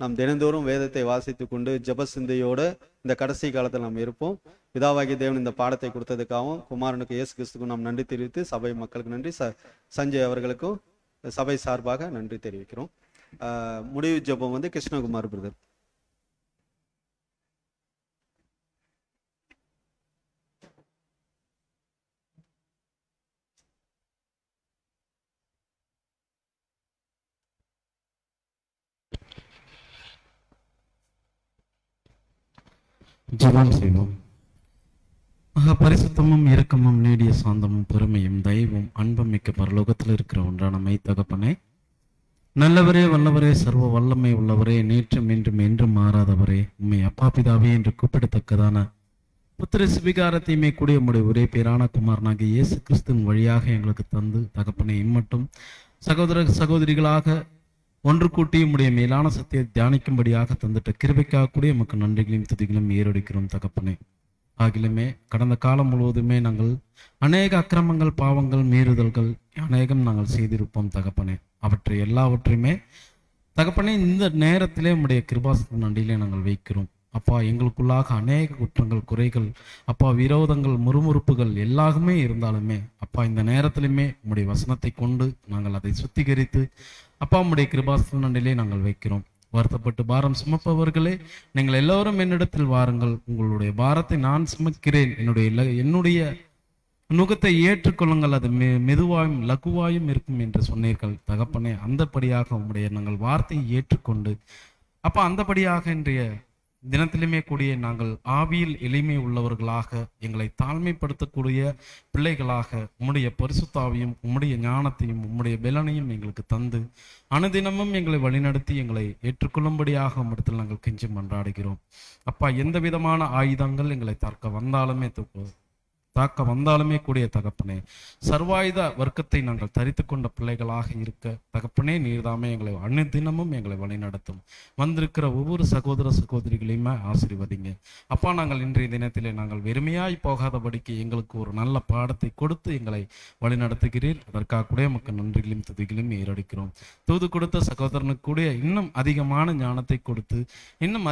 நாம் தினந்தோறும் வேதத்தை வாசித்து கொண்டு ஜெப சிந்தையோட இந்த கடைசி காலத்தில் நாம் இருப்போம். பிதாவாகிய தேவன் இந்த பாடத்தை கொடுத்ததுக்காகவும் குமாரனுக்கு இயேசு கிறிஸ்துக்கும் நாம் நன்றி தெரிவித்து சபை மக்களுக்கு நன்றி, சஞ்சய் அவர்களுக்கும் சபை சார்பாக நன்றி தெரிவிக்கிறோம். முடிவு ஜெபம் கிருஷ்ணகுமார் பிரதர். ஜெபம் செய்வோம். மகா பரிசுத்தமும் இரக்கமும் நீடிய சாந்தமும் பெருமையும் தயவும் அன்பும் மிக்க பரலோகத்தில் இருக்கிற ஒன்றான மெய் தகப்பனே, நல்லவரே, வல்லவரே, சர்வ வல்லமை உள்ளவரே, நேற்றும் இன்றும் என்றும் மாறாதவரே, உம்மை அப்பா பிதாவே என்று கூப்பிடத்தக்கதான புத்திர சுவிகாரத்தையுமே கூடிய உம்முடைய ஒரே பேரான குமாரனாகிய இயேசு கிறிஸ்துவின் வழியாக எங்களுக்கு தந்து தகப்பனே இம்மட்டும் சகோதர சகோதரிகளாக ஒன்று கூட்டி உம்முடைய மேலான சத்தியை தியானிக்கும்படியாக தந்துட்ட கிருபைக்காக கூடிய நமக்கு நன்றிகளையும் துதிகளையும் ஏறெடுக்கிறோம் தகப்பனே. ஆகிலுமே கடந்த காலம் முழுவதுமே நாங்கள் அநேக அக்கிரமங்கள், பாவங்கள், மீறுதல்கள் அநேகம் நாங்கள் செய்திருப்போம் தகப்பனே. அவற்றை எல்லாவற்றையுமே தகப்பனே இந்த நேரத்திலே உம்முடைய கிருபாசன நன்றியிலே நாங்கள் வைக்கிறோம். அப்பா, எங்களுக்குள்ளாக அநேக குற்றங்கள், குறைகள், அப்பா, விரோதங்கள், முறுமுறுப்புகள் எல்லாமே இருந்தாலுமே அப்பா இந்த நேரத்திலுமே உம்முடைய வசனத்தை கொண்டு நாங்கள் அதை சுத்திகரித்து அப்பா உம்முடைய கிருபாசன நன்றியிலே நாங்கள் வைக்கிறோம். வருத்தப்பட்டு பாரம் சுமப்பவர்களே, நீங்கள் எல்லோரும் என்னிடத்தில் வாருங்கள், உங்களுடைய பாரத்தை நான் சுமக்கிறேன், என்னுடைய நுகத்தை ஏற்றுக்கொள்ளுங்கள், அது மெதுவாயும் லகுவாயும் இருக்கும் என்று சொன்னீர்கள் தகப்பனே. அந்தபடியாக உம்முடைய நாங்கள் வார்த்தையை ஏற்றுக்கொண்டு அப்பா அந்தபடியாக இன்றைய தினத்திலுமே கூடிய நாங்கள் ஆவியில் எளிமை உள்ளவர்களாக எங்களை தாழ்மைப்படுத்தக்கூடிய பிள்ளைகளாக உம்முடைய பரிசுத்தாவியும் உம்முடைய ஞானத்தையும் உம்முடைய பலனையும் எங்களுக்கு தந்து அனுதினமும் எங்களை வழிநடத்தி எங்களை ஏற்றுக்கொள்ளும்படியாக உம்மிடத்தில் நாங்கள் கெஞ்சி மன்றாடுகிறோம். அப்பா, எந்த விதமான ஆயுதங்கள் எங்களை தாக்க வந்தாலுமே கூடிய தகப்பனே, சர்வாயுத வர்க்கத்தை நாங்கள் தரித்து கொண்ட பிள்ளைகளாக இருக்க தகப்பனே நீர்தாமே எங்களை அனுதினமும் எங்களை வழிநடத்தும். வந்திருக்கிற ஒவ்வொரு சகோதர சகோதரிகளையுமே ஆசீர்வதிங்க. அப்பா, நாங்கள் இன்றைய தினத்திலே நாங்கள் வெறுமையாய் போகாதபடிக்கு எங்களுக்கு ஒரு நல்ல பாடத்தை கொடுத்து எங்களை வழிநடத்துகிறீர். அதற்காக கூட நமக்கு நன்றிகளையும் துதிகளையும் ஏறடிக்கிறோம். தூது கொடுத்த சகோதரனுக்கு கூட இன்னும் அதிகமான ஞானத்தை கொடுத்து இன்னும்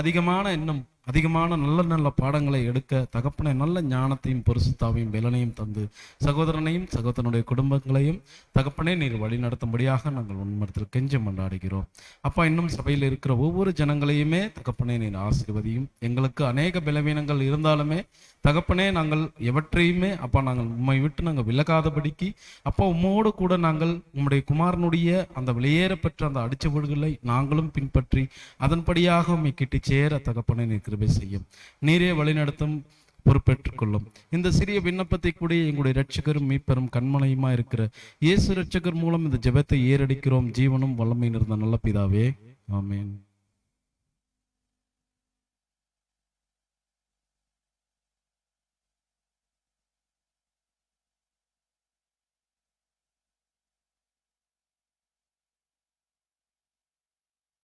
அதிகமான நல்ல பாடங்களை எடுக்க தகப்பனை நல்ல ஞானத்தையும் பரிசுத்தாவையும் பலனையும் தந்து சகோதரனையும் சகோதரனுடைய குடும்பங்களையும் தகப்பனே நீர் வழி நடத்தும்படியாக நாங்கள் உண்மையில் கெஞ்சி மன்றாடுகிறோம். அப்பா, இன்னும் சபையில் இருக்கிற ஒவ்வொரு ஜனங்களையுமே தகப்பனே நீர் ஆசீர்வதியும். எங்களுக்கு அநேக பலவீனங்கள் இருந்தாலுமே தகப்பனே நாங்கள் எவற்றையுமே அப்பா நாங்கள் உம்மை விட்டு நாங்கள் விலகாதபடிக்கு அப்பா உம்மோடு கூட நாங்கள் உம்முடைய குமாரனுடைய அந்த வெளியேறப்பெற்ற அந்த அடிச்சுவடுகளை நாங்களும் பின்பற்றி அதன்படியாக உம்மை கிட்டி சேர தகப்பனே நீர் கிருபை செய்யும். நீரே வழிநடத்தும் பொறுப்பேற்றுக் கொள்ளும். இந்த சிறிய விண்ணப்பத்தை கூட எங்களுடைய இரட்சகரும் மீட்பெரும் கண்மனையுமா இருக்கிற இயேசு இரட்சகர் மூலம் இந்த ஜெபத்தை ஏறடிக்கிறோம். ஜீவனும் வல்லமை நிறைந்த நல்ல பிதாவே, ஆமென்.